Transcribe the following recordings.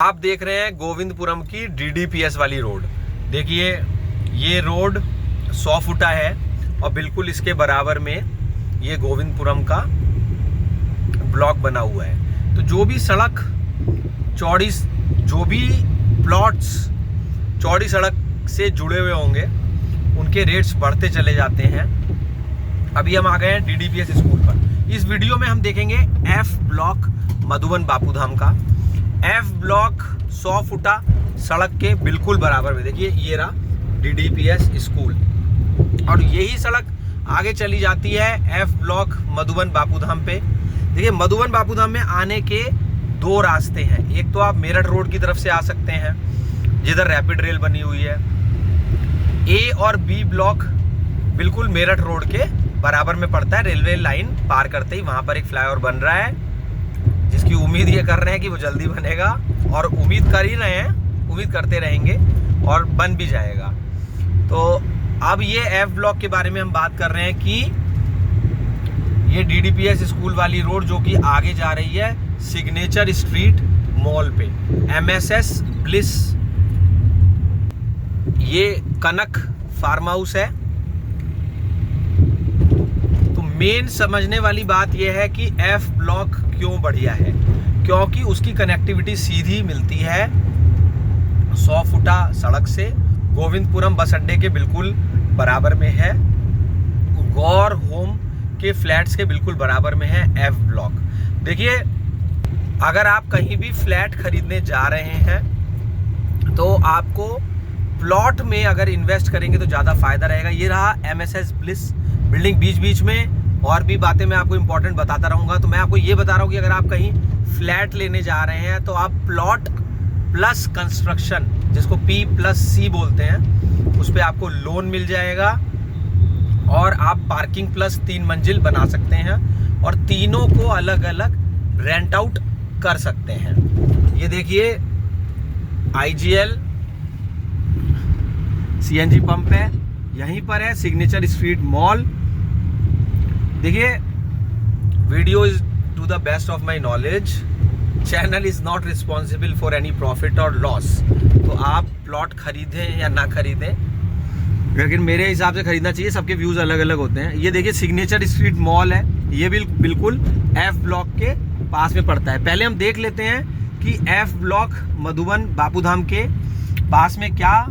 आप देख रहे हैं गोविंदपुरम की DDPS वाली रोड। देखिए ये रोड 100 फुटा है और बिल्कुल इसके बराबर में ये गोविंदपुरम का ब्लॉक बना हुआ है। तो जो भी सड़क चौड़ी, जो भी प्लॉट्स चौड़ी सड़क से जुड़े हुए होंगे उनके रेट्स बढ़ते चले जाते हैं। अभी हम आ गए हैं DDPS स्कूल पर। इस वीडियो में हम देखेंगे F ब्लॉक मधुबन बापूधाम का। F ब्लॉक 100 फुटा सड़क के बिल्कुल बराबर में। देखिए ये रहा DDPS स्कूल और यही सड़क आगे चली जाती है F ब्लॉक मधुबन बापूधाम पे। देखिए मधुबन बापूधाम में आने के दो रास्ते हैं। एक तो आप मेरठ रोड की तरफ से आ सकते हैं जिधर रैपिड रेल बनी हुई है। A और B ब्लॉक बिल्कुल मेरठ रोड के बराबर में पड़ता है। रेलवे लाइन पार करते ही वहां पर एक फ्लाईओवर बन रहा है जिसकी उम्मीद ये कर रहे हैं कि वो जल्दी बनेगा और उम्मीद कर ही रहे हैं, उम्मीद करते रहेंगे और बन भी जाएगा। तो अब ये F ब्लॉक के बारे में हम बात कर रहे हैं कि ये DDPS स्कूल वाली रोड जो कि आगे जा रही है सिग्नेचर स्ट्रीट मॉल पे, MSS ब्लिस, ये कनक फार्म हाउस है। तो मेन समझने वाली बात यह है कि F ब्लॉक क्यों बढ़िया है, क्योंकि उसकी कनेक्टिविटी सीधी मिलती है 100 फुटा सड़क से। गोविंदपुरम बस अड्डे के बिल्कुल बराबर में है। गौर होम के फ्लैट्स के बिल्कुल बराबर में है F ब्लॉक। देखिए अगर आप कहीं भी फ्लैट खरीदने जा रहे हैं तो आपको प्लॉट में अगर इन्वेस्ट करेंगे तो ज़्यादा फायदा रहेगा। ये रहा MSS ब्लिस बिल्डिंग। बीच बीच में और भी बातें मैं आपको इंपॉर्टेंट बताता रहूँगा। तो मैं आपको ये बता रहा हूँ कि अगर आप कहीं फ्लैट लेने जा रहे हैं तो आप प्लॉट प्लस कंस्ट्रक्शन, जिसको P+C बोलते हैं, उस पर आपको लोन मिल जाएगा और आप पार्किंग प्लस 3 मंजिल बना सकते हैं और तीनों को अलग अलग रेंट आउट कर सकते हैं। ये देखिए IGL CNG पंप है, यहीं पर है सिग्नेचर स्ट्रीट मॉल। देखिए video is to the best of my knowledge, channel is not responsible for any profit और लॉस। तो आप प्लॉट खरीदें या ना खरीदें, लेकिन मेरे हिसाब से खरीदना चाहिए। सबके व्यूज अलग अलग होते हैं। ये देखिए सिग्नेचर स्ट्रीट मॉल है, ये भी बिल्कुल F ब्लॉक के पास में पड़ता है। पहले हम देख लेते हैं कि F ब्लॉक मधुबन बापूधाम के पास में क्या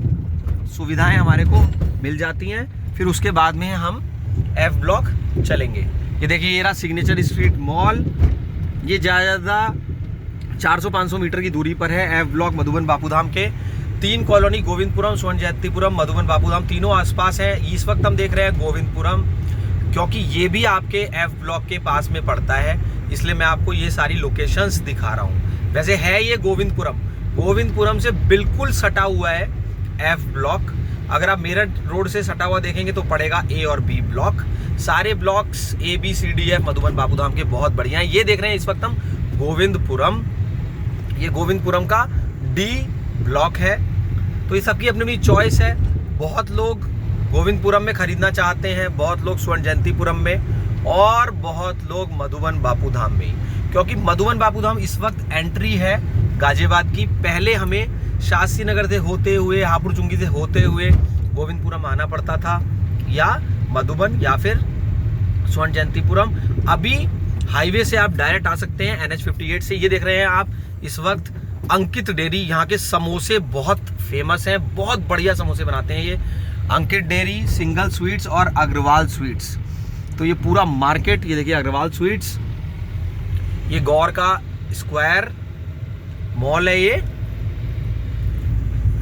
सुविधाएं हमारे को मिल जाती हैं, फिर उसके बाद में हम F ब्लॉक चलेंगे। ये देखिए ये रहा सिग्नेचर स्ट्रीट मॉल। ये ज़्यादा 400-500 मीटर की दूरी पर है F ब्लॉक मधुबन बापूधाम के। 3 कॉलोनी गोविंदपुरम, स्वर्ण जयंतीपुरम, मधुबन बापूधाम तीनों आसपास है। इस वक्त हम देख रहे हैं गोविंदपुरम, क्योंकि ये भी आपके F ब्लॉक के पास में पड़ता है, इसलिए मैं आपको ये सारी लोकेशंस दिखा रहा हूँ। वैसे है ये गोविंदपुरम से बिल्कुल सटा हुआ है F ब्लॉक। अगर आप मेरठ रोड से सटा हुआ देखेंगे तो पड़ेगा A और B ब्लॉक। सारे blocks A B C D F Madhuban Bapudham के बहुत बढ़िया हैं। ये देख रहे हैं इस वक्त हम गोविंदपुरम, ये गोविंदपुरम का D ब्लॉक है। तो ये सबकी अपनी अपनी चॉइस है। बहुत लोग गोविंदपुरम में खरीदना चाहते हैं, बहुत लोग स्वर्ण जयंतीपुरम में और बहुत लोग मधुबन बापूधाम में, क्योंकि मधुबन बापूधाम इस वक्त एंट्री है गाजियाबाद की। पहले हमें शास्त्री नगर से होते हुए, हापुड़ चुंगी से होते हुए गोविंदपुरम आना पड़ता था, या मधुबन या फिर स्वर्ण जयंतीपुरम। अभी हाईवे से आप डायरेक्ट आ सकते हैं NH 58 से। ये देख रहे हैं आप इस वक्त अंकित डेयरी, यहाँ के समोसे बहुत फेमस हैं, बहुत बढ़िया समोसे बनाते हैं ये। अंकित डेयरी, सिंगल स्वीट्स और अग्रवाल स्वीट्स। तो ये पूरा मार्केट, ये देखिए अग्रवाल स्वीट्स, ये गौर का स्क्वायर मॉल है। ये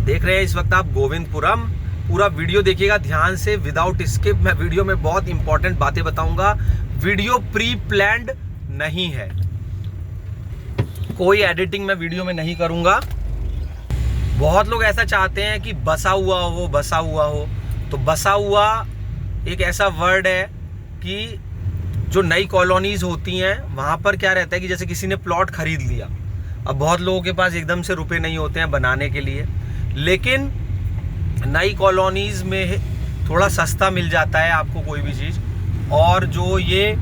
देख रहे हैं इस वक्त आप गोविंदपुरम। पूरा वीडियो देखिएगा ध्यान से, विदाउट स्किप। मैं वीडियो में बहुत इंपॉर्टेंट बातें बताऊंगा। वीडियो प्री प्लान्ड नहीं है, कोई एडिटिंग मैं वीडियो में नहीं करूंगा। बहुत लोग ऐसा चाहते हैं कि बसा हुआ हो। तो बसा हुआ एक ऐसा वर्ड है कि जो नई कॉलोनीज होती हैं वहां पर क्या रहता है कि जैसे किसी ने प्लॉट खरीद लिया, अब बहुत लोगों के पास एकदम से रुपए नहीं होते हैं बनाने के लिए, लेकिन नई कॉलोनीज में थोड़ा सस्ता मिल जाता है आपको कोई भी चीज़। और जो ये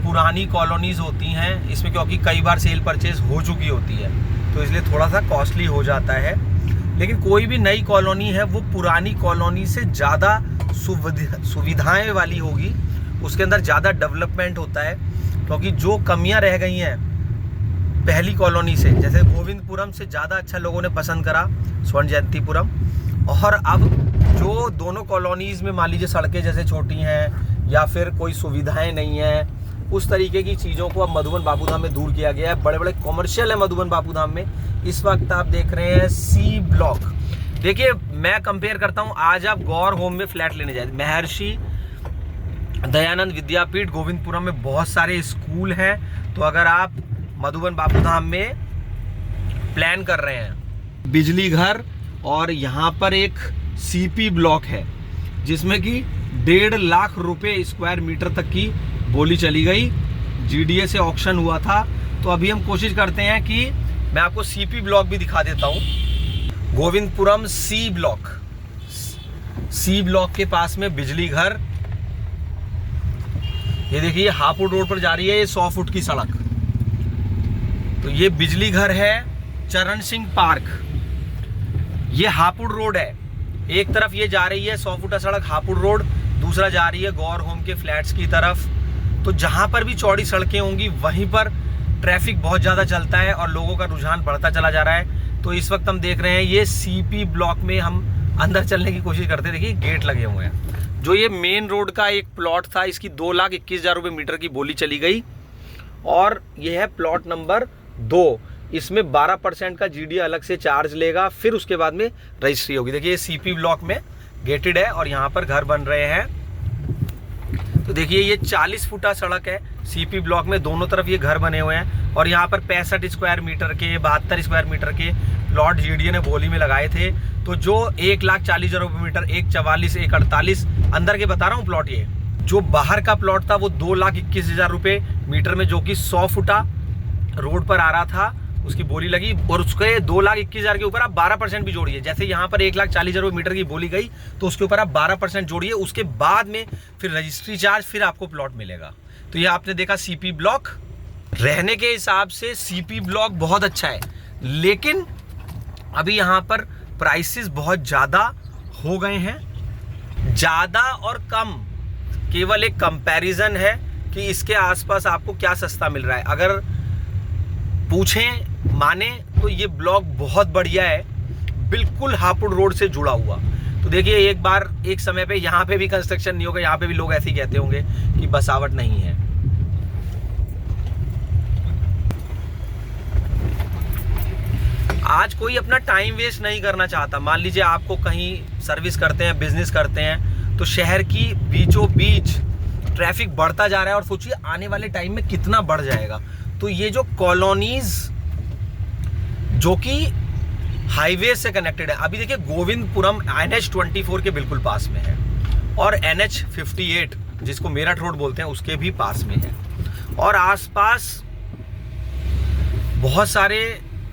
पुरानी कॉलोनीज होती हैं इसमें, क्योंकि कई बार सेल परचेज हो चुकी होती है, तो इसलिए थोड़ा सा कॉस्टली हो जाता है। लेकिन कोई भी नई कॉलोनी है वो पुरानी कॉलोनी से ज़्यादा सुविधाएं वाली होगी, उसके अंदर ज़्यादा डेवलपमेंट होता है। क्योंकि जो कमियां रह गई हैं पहली कॉलोनी से, जैसे गोविंदपुरम से ज़्यादा अच्छा लोगों ने पसंद करा स्वर्ण जयंतीपुरम, और अब जो दोनों कॉलोनीज़ में मान लीजिए सड़कें जैसे छोटी हैं या फिर कोई सुविधाएं नहीं हैं, उस तरीके की चीज़ों को अब मधुबन बापूधाम में दूर किया गया है। बड़े बड़े कॉमर्शियल है मधुबन बापूधाम में। इस वक्त आप देख रहे हैं सी ब्लॉक। देखिए मैं कंपेयर करता हूँ, आज आप गौर होम में फ्लैट लेने जाए, महर्षि दयानंद विद्यापीठ गोविंदपुरम में बहुत सारे स्कूल हैं। तो अगर आप मधुबन बापूधाम में प्लान कर रहे हैं, बिजली घर और यहाँ पर एक सीपी ब्लॉक है जिसमें कि 1.5 लाख रुपए स्क्वायर मीटर तक की बोली चली गई, जीडीए से ऑक्शन हुआ था। तो अभी हम कोशिश करते हैं कि मैं आपको सीपी ब्लॉक भी दिखा देता हूँ। Govindpuram C block, C block के पास में बिजली घर, ये देखिए हापुड़ रोड पर जा रही है ये 100 फुट की सड़क। तो ये बिजली घर है चरण सिंह पार्क, ये हापुड़ रोड है। एक तरफ ये जा रही है 100 फुटा सड़क हापुड़ रोड, दूसरा जा रही है गौर होम के फ्लैट्स की तरफ। तो जहां पर भी चौड़ी सड़कें होंगी वहीं पर ट्रैफिक बहुत ज़्यादा चलता है और लोगों का रुझान बढ़ता चला जा रहा है। तो इस वक्त हम देख रहे हैं ये सीपी ब्लॉक में हम अंदर चलने की कोशिश करते, देखिए गेट लगे हुए हैं। जो ये मेन रोड का एक प्लॉट था, इसकी 2,21,000 रुपये मीटर की बोली चली गई, और ये है प्लॉट नंबर 2। इसमें 12% का जीडी अलग से चार्ज लेगा, फिर उसके बाद में रजिस्ट्री होगी। देखिए ये सीपी ब्लॉक में गेटेड है और यहाँ पर घर बन रहे हैं। तो देखिए ये 40 फुटा सड़क है सीपी ब्लॉक में, दोनों तरफ ये घर बने हुए हैं। और यहाँ पर 65 स्क्वायर मीटर के 72 स्क्वायर मीटर के प्लॉट जीडीए ने बोली में लगाए थे। तो जो 1,40,000 रुपये मीटर, 1,44,000, 1,48 अंदर के बता रहा हूँ प्लॉट, ये जो बाहर का प्लॉट था वो 2,21,000 रुपये मीटर में, जो कि 100 फुटा रोड पर आ रहा था, उसकी बोली लगी। और उसके 2,21,000 के ऊपर आप 12% भी जोड़िए। जैसे यहाँ पर 1,40,000 रुपये मीटर की बोली गई तो उसके ऊपर आप 12% जोड़िए, उसके बाद में फिर रजिस्ट्री चार्ज, फिर आपको प्लॉट मिलेगा। तो ये आपने देखा सीपी ब्लॉक। रहने के हिसाब से सीपी ब्लॉक बहुत अच्छा है, लेकिन अभी यहाँ पर प्राइसेस बहुत ज़्यादा हो गए हैं। ज़्यादा और कम केवल एक कंपैरिजन है कि इसके आसपास आपको क्या सस्ता मिल रहा है। अगर पूछें माने तो ये ब्लॉक बहुत बढ़िया है, बिल्कुल हापुड़ रोड से जुड़ा हुआ। तो देखिए एक समय पे यहाँ पे भी कंस्ट्रक्शन नहीं होगा, यहाँ पे भी लोग ऐसे ही कहते होंगे कि बसावट नहीं है। आज कोई अपना टाइम वेस्ट नहीं करना चाहता। मान लीजिए आपको कहीं सर्विस करते हैं, बिजनेस करते हैं, तो शहर की बीचों बीच ट्रैफिक बढ़ता जा रहा है और सोचिए आने वाले टाइम में कितना बढ़ जाएगा। तो ये जो कॉलोनीज जो कि हाईवे से कनेक्टेड है, अभी देखिए गोविंदपुरम NH-24 के बिल्कुल पास में है और NH-58 जिसको मेरठ रोड बोलते हैं उसके भी पास में है, और आसपास बहुत सारे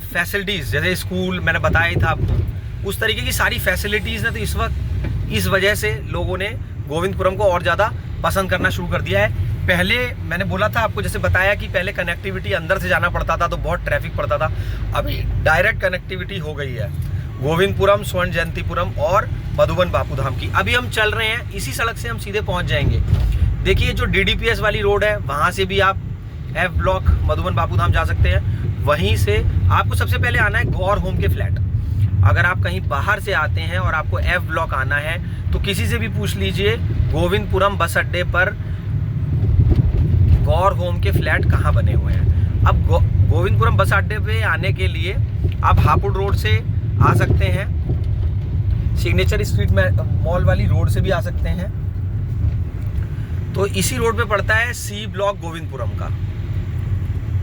फैसिलिटीज़ जैसे स्कूल मैंने बताया ही था आपको, उस तरीके की सारी फैसिलिटीज़ हैं। तो इस वक्त इस वजह से लोगों ने गोविंदपुरम को और ज़्यादा पसंद करना शुरू कर दिया है। पहले मैंने बोला था आपको, जैसे बताया कि पहले कनेक्टिविटी अंदर से जाना पड़ता था तो बहुत ट्रैफिक पड़ता था, अभी डायरेक्ट कनेक्टिविटी हो गई है गोविंदपुरम, स्वर्ण जयंतीपुरम और मधुबन बापूधाम की। अभी हम चल रहे हैं, इसी सड़क से हम सीधे पहुंच जाएंगे। देखिए जो DDPS वाली रोड है वहाँ से भी आप F ब्लॉक मधुबन बापूधाम जा सकते हैं। वहीं से आपको सबसे पहले आना है गौर होम के फ्लैट। अगर आप कहीं बाहर से आते हैं और आपको F ब्लॉक आना है तो किसी से भी पूछ लीजिए गोविंदपुरम बस अड्डे पर गौर होम के फ्लैट कहाँ बने हुए हैं। अब गोविंदपुरम बस अड्डे पे आने के लिए आप हापुड़ रोड से आ सकते हैं, सिग्नेचर स्ट्रीट मॉल वाली रोड से भी आ सकते हैं। तो इसी रोड पे पड़ता है सी ब्लॉक गोविंदपुरम का।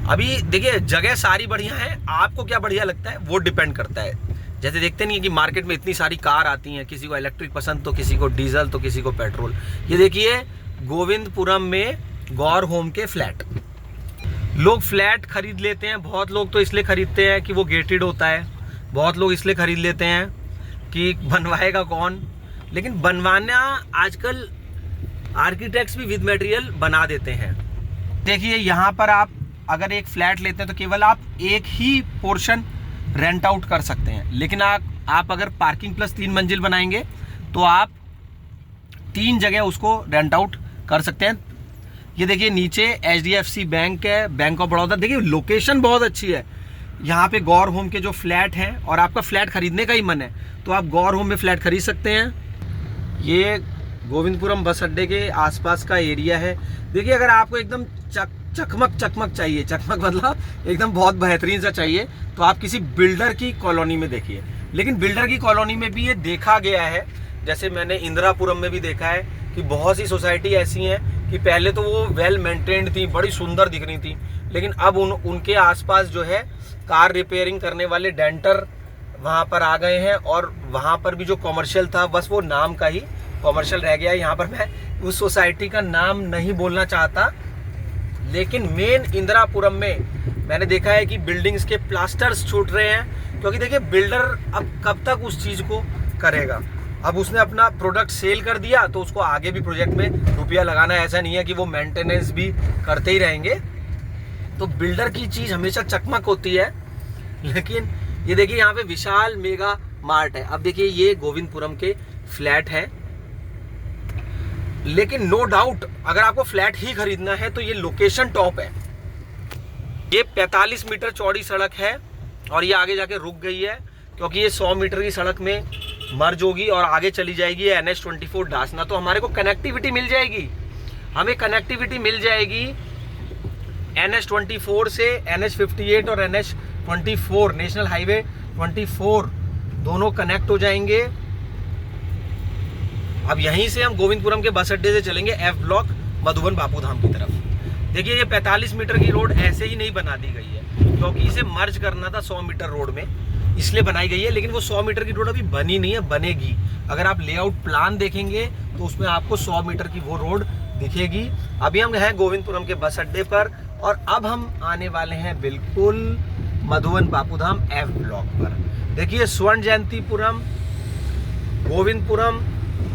अभी देखिए जगह सारी बढ़िया है, आपको क्या बढ़िया लगता है वो डिपेंड करता है। जैसे देखते नहीं है कि मार्केट में इतनी सारी कार आती हैं, किसी को इलेक्ट्रिक पसंद तो किसी को डीजल तो किसी को पेट्रोल। ये देखिए गोविंदपुरम में गौर होम के फ्लैट, लोग फ्लैट खरीद लेते हैं। बहुत लोग तो इसलिए खरीदते हैं कि वो गेटेड होता है, बहुत लोग इसलिए खरीद लेते हैं कि बनवाएगा कौन, लेकिन बनवाना आजकल आर्किटेक्ट्स भी विद मटेरियल बना देते हैं। देखिए यहाँ पर आप अगर एक फ्लैट लेते हैं तो केवल आप एक ही पोर्शन रेंट आउट कर सकते हैं। लेकिन आप अगर पार्किंग प्लस 3 मंजिल बनाएंगे तो आप 3 जगह उसको रेंट आउट कर सकते हैं। ये देखिए नीचे HDFC बैंक है, बैंक ऑफ बड़ौदा। देखिए लोकेशन बहुत अच्छी है। यहाँ पे गौर होम के जो फ्लैट हैं, और आपका फ्लैट खरीदने का ही मन है तो आप गौर होम में फ्लैट खरीद सकते हैं। ये गोविंदपुरम बस अड्डे के आसपास का एरिया है। देखिए अगर आपको एकदम चकमक चाहिए, चकमक मतलब एकदम बहुत बेहतरीन सा चाहिए, तो आप किसी बिल्डर की कॉलोनी में देखिए। लेकिन बिल्डर की कॉलोनी में भी ये देखा गया है, जैसे मैंने इंदिरापुरम में भी देखा है कि बहुत सी सोसाइटी ऐसी हैं कि पहले तो वो वेल मेंटेन्ड थी, बड़ी सुंदर दिख रही थी, लेकिन अब उनके आसपास जो है कार रिपेयरिंग करने वाले डेंटर वहाँ पर आ गए हैं, और वहाँ पर भी जो कॉमर्शियल था बस वो नाम का ही कॉमर्शियल रह गया है। यहाँ पर मैं उस सोसाइटी का नाम नहीं बोलना चाहता, लेकिन मेन इंदिरापुरम में मैंने देखा है कि बिल्डिंग्स के प्लास्टर्स छूट रहे हैं, क्योंकि देखिए बिल्डर अब कब तक उस चीज़ को करेगा। अब उसने अपना प्रोडक्ट सेल कर दिया तो उसको आगे भी प्रोजेक्ट में रुपया लगाना है, ऐसा नहीं है कि वो मेंटेनेंस भी करते ही रहेंगे। तो बिल्डर की चीज़ हमेशा चकमक होती है। लेकिन ये देखिए यहाँ पे विशाल मेगा मार्ट है। अब देखिए ये गोविंदपुरम के फ्लैट हैं, लेकिन नो डाउट अगर आपको फ्लैट ही खरीदना है तो ये लोकेशन टॉप है। ये 45 मीटर चौड़ी सड़क है और ये आगे जाके रुक गई है, क्योंकि ये 100 मीटर की सड़क में मर्ज होगी और आगे चली जाएगी NH24 ढासना। तो हमारे को कनेक्टिविटी मिल जाएगी, हमें कनेक्टिविटी मिल जाएगी NH24 से NH58 और NH24 नेशनल हाईवे 24 दोनों कनेक्ट हो जाएंगे। अब यहीं से हम गोविंदपुरम के बस अड्डे से चलेंगे F ब्लॉक मधुबन बापू धाम की तरफ। देखिए ये 45 मीटर की रोड ऐसे ही नहीं बना दी गई है, क्योंकि इसे मर्ज करना था 100 मीटर रोड में, इसलिए बनाई गई है। लेकिन वो 100 मीटर की रोड अभी बनी नहीं है, बनेगी। अगर आप लेआउट प्लान देखेंगे तो उसमें आपको 100 मीटर की वो रोड दिखेगी। अभी हम हैं गोविंदपुरम के बस अड्डे पर, और अब हम आने वाले हैं बिल्कुल मधुबन बापू धाम F ब्लॉक पर। देखिए स्वर्ण जयंतीपुरम, गोविंदपुरम,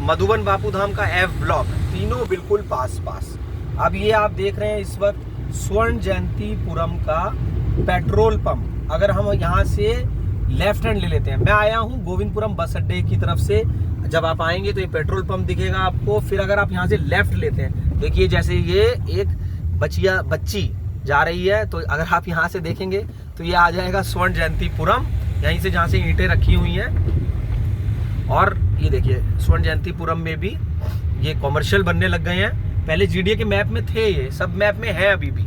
मधुबन बापू धाम का F ब्लॉक, तीनों बिल्कुल पास पास। अब ये आप देख रहे हैं इस वक्त स्वर्ण जयंतीपुरम का पेट्रोल पंप। अगर हम यहाँ से लेफ्ट हैंड ले लेते हैं, मैं आया हूँ गोविंदपुरम बस अड्डे की तरफ से, जब आप आएंगे तो ये पेट्रोल पंप दिखेगा आपको। फिर अगर आप यहाँ से लेफ्ट लेते हैं, देखिए जैसे ये एक बच्ची जा रही है, तो अगर आप यहाँ से देखेंगे तो ये आ जाएगा स्वर्ण जयंतीपुरम, यहीं से जहाँ से ईंटें रखी हुई हैं। और ये देखिए स्वर्ण जयंतीपुरम में भी ये कॉमर्शियल बनने लग गए हैं। पहले GDA के मैप में थे, ये सब मैप में है अभी भी।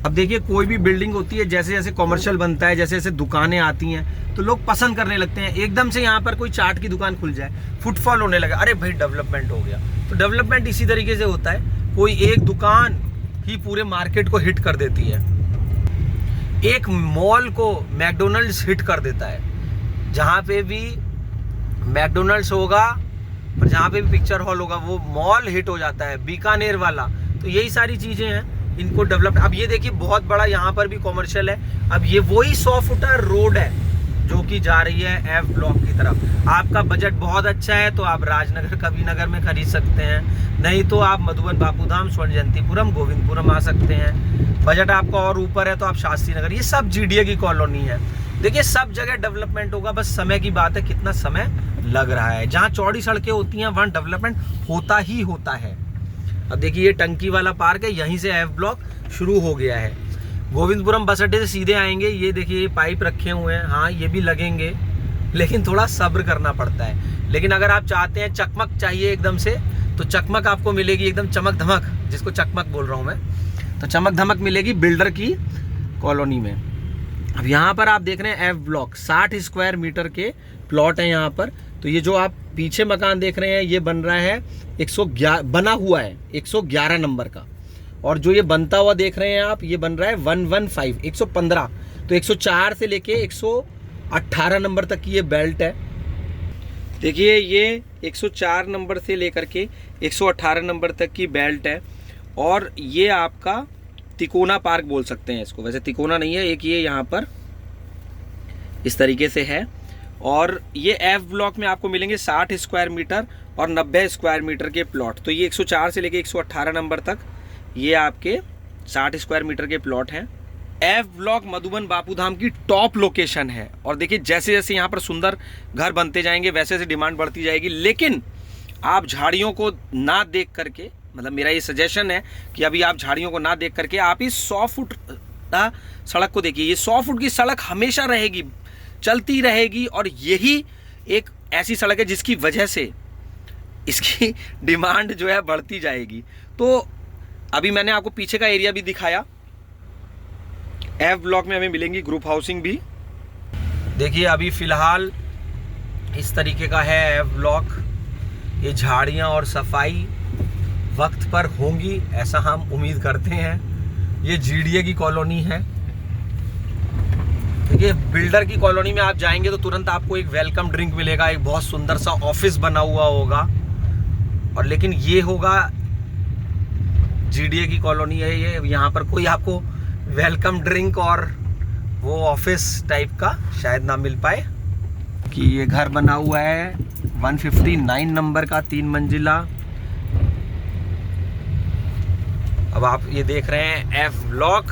अब देखिए कोई भी बिल्डिंग होती है, जैसे जैसे कॉमर्शियल बनता है, जैसे जैसे दुकानें आती हैं, तो लोग पसंद करने लगते हैं। एकदम से यहाँ पर कोई चाट की दुकान खुल जाए, फुटफॉल होने लगा, अरे भाई डेवलपमेंट हो गया। तो डेवलपमेंट इसी तरीके से होता है, कोई एक दुकान ही पूरे मार्केट को हिट कर देती है। एक मॉल को मैकडोनल्ड्स हिट कर देता है। जहाँ पे भी मैकडोनल्ड्स होगा और जहाँ पे भी पिक्चर हॉल होगा, वो मॉल हिट हो जाता है, बीकानेर वाला। तो यही सारी चीज़ें हैं, इनको डेवलप। अब ये देखिए बहुत बड़ा यहाँ पर भी कॉमर्शियल है। अब ये वही 100 फुटर रोड है जो कि जा रही है F ब्लॉक की तरफ। आपका बजट बहुत अच्छा है तो आप राजनगर कविनगर में खरीद सकते हैं, नहीं तो आप मधुबन बापू धाम, स्वर्ण जयंतीपुरम, गोविंदपुरम आ सकते हैं। बजट आपका और ऊपर है तो आप शास्त्री नगर, ये सब GDA की कॉलोनी है। देखिए सब जगह डेवलपमेंट होगा, बस समय की बात है कितना समय लग रहा है। जहाँ चौड़ी सड़कें होती हैं वहाँ डेवलपमेंट होता ही होता है। अब देखिए ये टंकी वाला पार्क है, यहीं से F ब्लॉक शुरू हो गया है। गोविंदपुरम बस अड्डे से सीधे आएंगे, ये देखिए ये पाइप रखे हुए हैं, हाँ ये भी लगेंगे, लेकिन थोड़ा सब्र करना पड़ता है। लेकिन अगर आप चाहते हैं चकमक चाहिए एकदम से, तो चकमक आपको मिलेगी एकदम चमक धमक, जिसको चकमक बोल रहा हूँ मैं, तो चमक धमक मिलेगी बिल्डर की कॉलोनी में। अब यहाँ पर आप देख रहे हैं F ब्लॉक, 60 स्क्वायर मीटर के प्लॉट है यहाँ पर। तो ये जो आप पीछे मकान देख रहे हैं ये बन रहा है 111, बना हुआ है 111 नंबर का, और जो ये बनता हुआ देख रहे हैं आप ये बन रहा है 115, 115। तो 104 से लेके 118 नंबर तक की ये बेल्ट है। देखिए ये 104 नंबर से लेकर के 118 नंबर तक की बेल्ट है, और ये आपका तिकोना पार्क बोल सकते हैं इसको। वैसे तिकोना नहीं है, एक ये यहाँ पर इस तरीके से है। और ये F ब्लॉक में आपको मिलेंगे 60 स्क्वायर मीटर और 90 स्क्वायर मीटर के प्लॉट। तो ये 104 से लेके 118 नंबर तक ये आपके 60 स्क्वायर मीटर के प्लॉट हैं। एफ ब्लॉक मधुबन बापूधाम की टॉप लोकेशन है। और देखिए जैसे जैसे यहाँ पर सुंदर घर बनते जाएंगे वैसे वैसे डिमांड बढ़ती जाएगी, लेकिन आप झाड़ियों को ना देख करके, मतलब मेरा ये सजेशन है कि अभी आप झाड़ियों को ना देख करके आप इस 100 फुट सड़क को देखिए। ये 100 फुट की सड़क हमेशा रहेगी, चलती रहेगी, और यही एक ऐसी सड़क है जिसकी वजह से इसकी डिमांड जो है बढ़ती जाएगी। तो अभी मैंने आपको पीछे का एरिया भी दिखाया। एफ ब्लॉक में हमें मिलेंगी ग्रुप हाउसिंग भी। देखिए अभी फिलहाल इस तरीके का है एफ ब्लॉक। ये झाड़ियाँ और सफाई वक्त पर होंगी ऐसा हम उम्मीद करते हैं। ये जीडीए की कॉलोनी है। देखिए बिल्डर की कॉलोनी में आप जाएंगे तो तुरंत आपको एक वेलकम ड्रिंक मिलेगा, एक बहुत सुंदर सा ऑफिस बना हुआ होगा, और लेकिन ये होगा जीडीए की कॉलोनी है ये, यहाँ पर कोई आपको वेलकम ड्रिंक और वो ऑफिस टाइप का शायद ना मिल पाए। कि ये घर बना हुआ है 159 नंबर का 3 मंजिला। अब आप ये देख रहे हैं एफ ब्लॉक।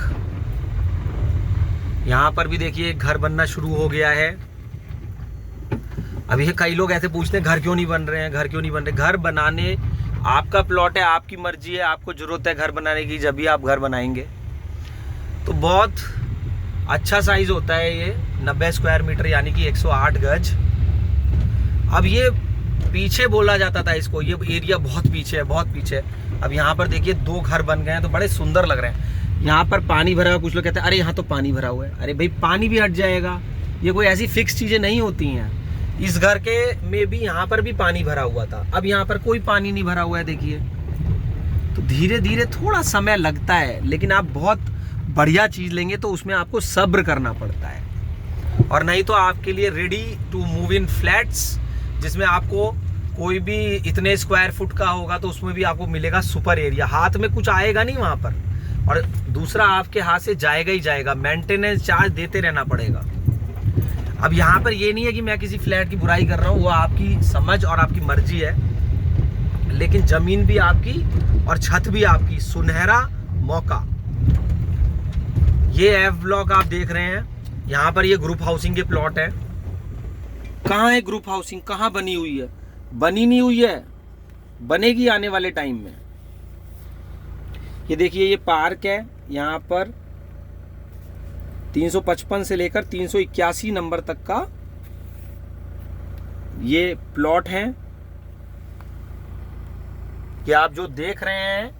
यहाँ पर भी देखिए घर बनना शुरू हो गया है। अभी कई लोग ऐसे पूछते हैं घर क्यों नहीं बन रहे हैं, घर क्यों नहीं बन रहे। घर बनाने, आपका प्लॉट है, आपकी मर्जी है, आपको जरूरत है घर बनाने की, जब भी आप घर बनाएंगे। तो बहुत अच्छा साइज होता है ये 90 स्क्वायर मीटर यानी कि 108 गज। अब ये पीछे बोला जाता था इसको, ये एरिया बहुत पीछे है, बहुत पीछे है। अब यहाँ पर देखिए 2 घर बन गए हैं तो बड़े सुंदर लग रहे हैं। यहाँ पर पानी भरा हुआ, कुछ लोग कहते हैं अरे यहाँ तो पानी भरा हुआ है। अरे भाई पानी भी हट जाएगा, ये कोई ऐसी फिक्स चीज़ें नहीं होती हैं। इस घर के में भी यहाँ पर भी पानी भरा हुआ था, अब यहाँ पर कोई पानी नहीं भरा हुआ है। देखिए तो धीरे धीरे थोड़ा समय लगता है, लेकिन आप बहुत बढ़िया चीज़ लेंगे तो उसमें आपको सब्र करना पड़ता है। और नहीं तो आपके लिए ready to move in flats, जिसमें आपको कोई भी इतने स्क्वायर फुट का होगा तो उसमें भी आपको मिलेगा सुपर एरिया। हाथ में कुछ आएगा नहीं वहाँ पर, और दूसरा आपके हाथ से जाएगा ही जाएगा, मेंटेनेंस चार्ज देते रहना पड़ेगा। अब यहाँ पर ये नहीं है कि मैं किसी फ्लैट की बुराई कर रहा हूँ, वो आपकी समझ और आपकी मर्जी है, लेकिन ज़मीन भी आपकी और छत भी आपकी, सुनहरा मौका। ये एफ ब्लॉक आप देख रहे हैं, यहाँ पर ये ग्रुप हाउसिंग के प्लॉट है। कहाँ है ग्रुप हाउसिंग, कहाँ बनी हुई है? बनी नहीं हुई है, बनेगी आने वाले टाइम में। ये देखिए ये पार्क है, यहाँ पर 355 से लेकर 381 नंबर तक का ये प्लॉट है। कि आप जो देख रहे हैं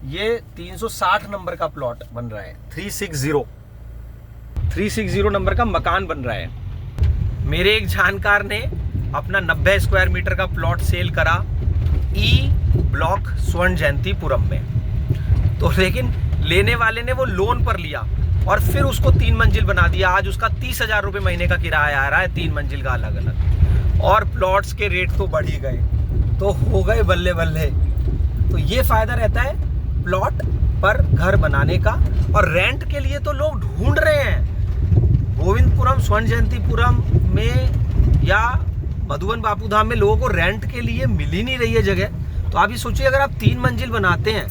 ये 360 नंबर का प्लॉट बन रहा है। 360 नंबर का मकान बन रहा है। मेरे एक जानकार ने अपना 90 स्क्वायर मीटर का प्लॉट सेल करा ई ब्लॉक स्वर्ण जयंतीपुरम में। तो लेकिन लेने वाले ने वो लोन पर लिया और फिर उसको 3 मंजिल बना दिया। आज उसका 30,000 रुपये महीने का किराया आ रहा है 3 मंजिल का अलग अलग, और प्लॉट्स के रेट तो बढ़ ही गए, तो हो गए बल्ले बल्ले। तो ये फायदा रहता है प्लॉट पर घर बनाने का। और रेंट के लिए तो लोग ढूंढ रहे हैं। गोविंदपुरम स्वर्ण जयंतीपुरम में या मधुबन बापूधाम में लोगों को रेंट के लिए मिल ही नहीं रही है जगह। तो आप ये सोचिए अगर आप 3 मंजिल बनाते हैं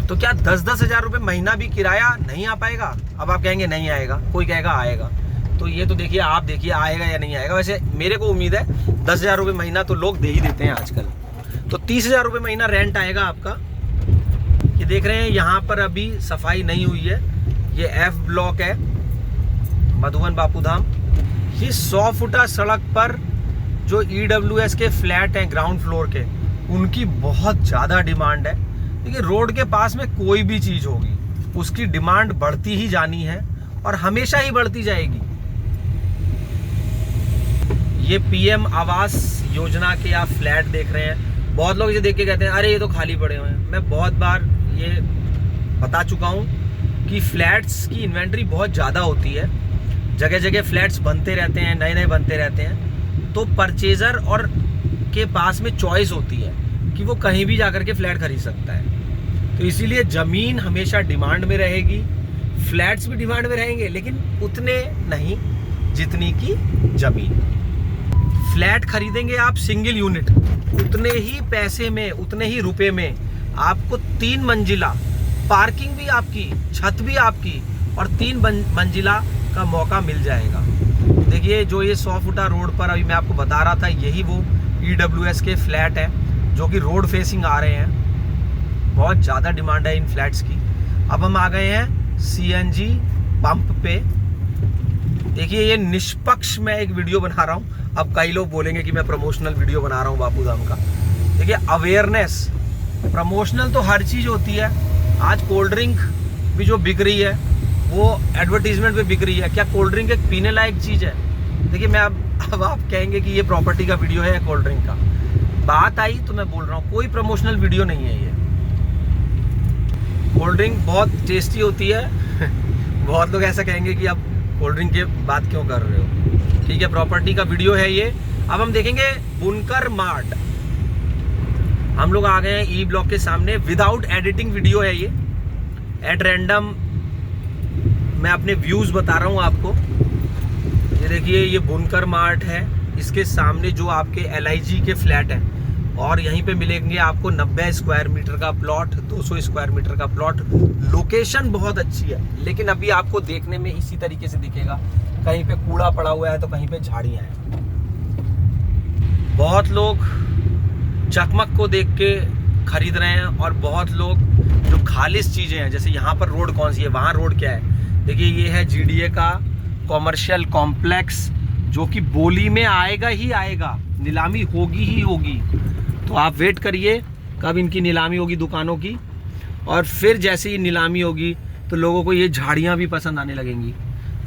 तो क्या 10-10 हज़ार रुपये महीना भी किराया नहीं आ पाएगा? अब आप कहेंगे नहीं आएगा, कोई कहेगा आएगा। तो ये तो देखिए, आप देखिए आएगा या नहीं आएगा। वैसे मेरे को उम्मीद है 10,000 रुपये महीना तो लोग दे ही देते हैं आजकल। तो 30,000 रुपये महीना रेंट आएगा आपका। ये देख रहे हैं यहाँ पर अभी सफाई नहीं हुई है। ये एफ ब्लॉक है मधुबन बापूधाम। ये 100 फुटा सड़क पर जो EWS के फ्लैट हैं ग्राउंड फ्लोर के, उनकी बहुत ज़्यादा डिमांड है। देखिए रोड के पास में कोई भी चीज़ होगी उसकी डिमांड बढ़ती ही जानी है और हमेशा ही बढ़ती जाएगी। ये PM आवास योजना के आप फ्लैट देख रहे हैं। बहुत लोग इसे देख के कहते हैं अरे ये तो खाली पड़े हुए हैं। मैं बहुत बार ये बता चुका हूँ कि फ्लैट्स की इन्वेंट्री बहुत ज़्यादा होती है, जगह जगह फ्लैट्स बनते रहते हैं, नए नए बनते रहते हैं। तो परचेज़र और के पास में चॉइस होती है कि वो कहीं भी जाकर के फ्लैट खरीद सकता है। तो इसीलिए ज़मीन हमेशा डिमांड में रहेगी, फ्लैट्स भी डिमांड में रहेंगे, लेकिन उतने नहीं जितनी की ज़मीन। फ्लैट खरीदेंगे आप सिंगल यूनिट, उतने ही पैसे में, उतने ही रुपए में आपको 3 मंजिला पार्किंग भी आपकी, छत भी आपकी और 3 मंजिला का मौका मिल जाएगा। देखिए जो ये 100 फुटा रोड पर अभी मैं आपको बता रहा था, यही वो EWS के फ्लैट है जो कि रोड फेसिंग आ रहे हैं। बहुत ज़्यादा डिमांड है इन फ्लैट्स की। अब हम आ गए हैं CNG पंप पे। देखिए ये निष्पक्ष मैं एक वीडियो बना रहा हूँ। अब कई लोग बोलेंगे कि मैं प्रमोशनल वीडियो बना रहा हूँ बापू धाम का। देखिए अवेयरनेस, प्रमोशनल तो हर चीज़ होती है। आज कोल्ड ड्रिंक भी जो बिक रही है वो एडवर्टीजमेंट पे बिक रही है। क्या कोल्ड ड्रिंक एक पीने लायक चीज़ है? देखिए मैं अब आप कहेंगे कि ये प्रॉपर्टी का वीडियो है या कोल्ड ड्रिंक का। बात आई तो मैं बोल रहा हूँ, कोई प्रमोशनल वीडियो नहीं है ये। कोल्ड ड्रिंक बहुत टेस्टी होती है। बहुत लोग ऐसा कहेंगे कि आप कोल्ड ड्रिंक की बात क्यों कर रहे हो। ठीक है, प्रॉपर्टी का वीडियो है ये। अब हम देखेंगे बुनकर मार्ट। हम लोग आ गए हैं ई ब्लॉक के सामने। विदाउट एडिटिंग वीडियो है ये, एट रैंडम मैं अपने व्यूज बता रहा हूँ आपको। ये देखिए ये बुनकर मार्ट है, इसके सामने जो आपके LIG के फ्लैट हैं और यहीं पे मिलेंगे आपको 90 स्क्वायर मीटर का प्लॉट, 200 स्क्वायर मीटर का प्लॉट। लोकेशन बहुत अच्छी है, लेकिन अभी आपको देखने में इसी तरीके से दिखेगा। कहीं पे कूड़ा पड़ा हुआ है तो कहीं पे झाड़ियाँ हैं। बहुत लोग चकमक को देख के खरीद रहे हैं और बहुत लोग जो खालिश चीज़ें हैं, जैसे यहाँ पर रोड कौन सी है, वहाँ रोड क्या है। देखिए ये है GDA का कॉमर्शियल कॉम्प्लेक्स जो कि बोली में आएगा ही आएगा, नीलामी होगी ही होगी। तो आप वेट करिए कब इनकी नीलामी होगी दुकानों की, और फिर जैसे ही नीलामी होगी तो लोगों को ये झाड़ियाँ भी पसंद आने लगेंगी।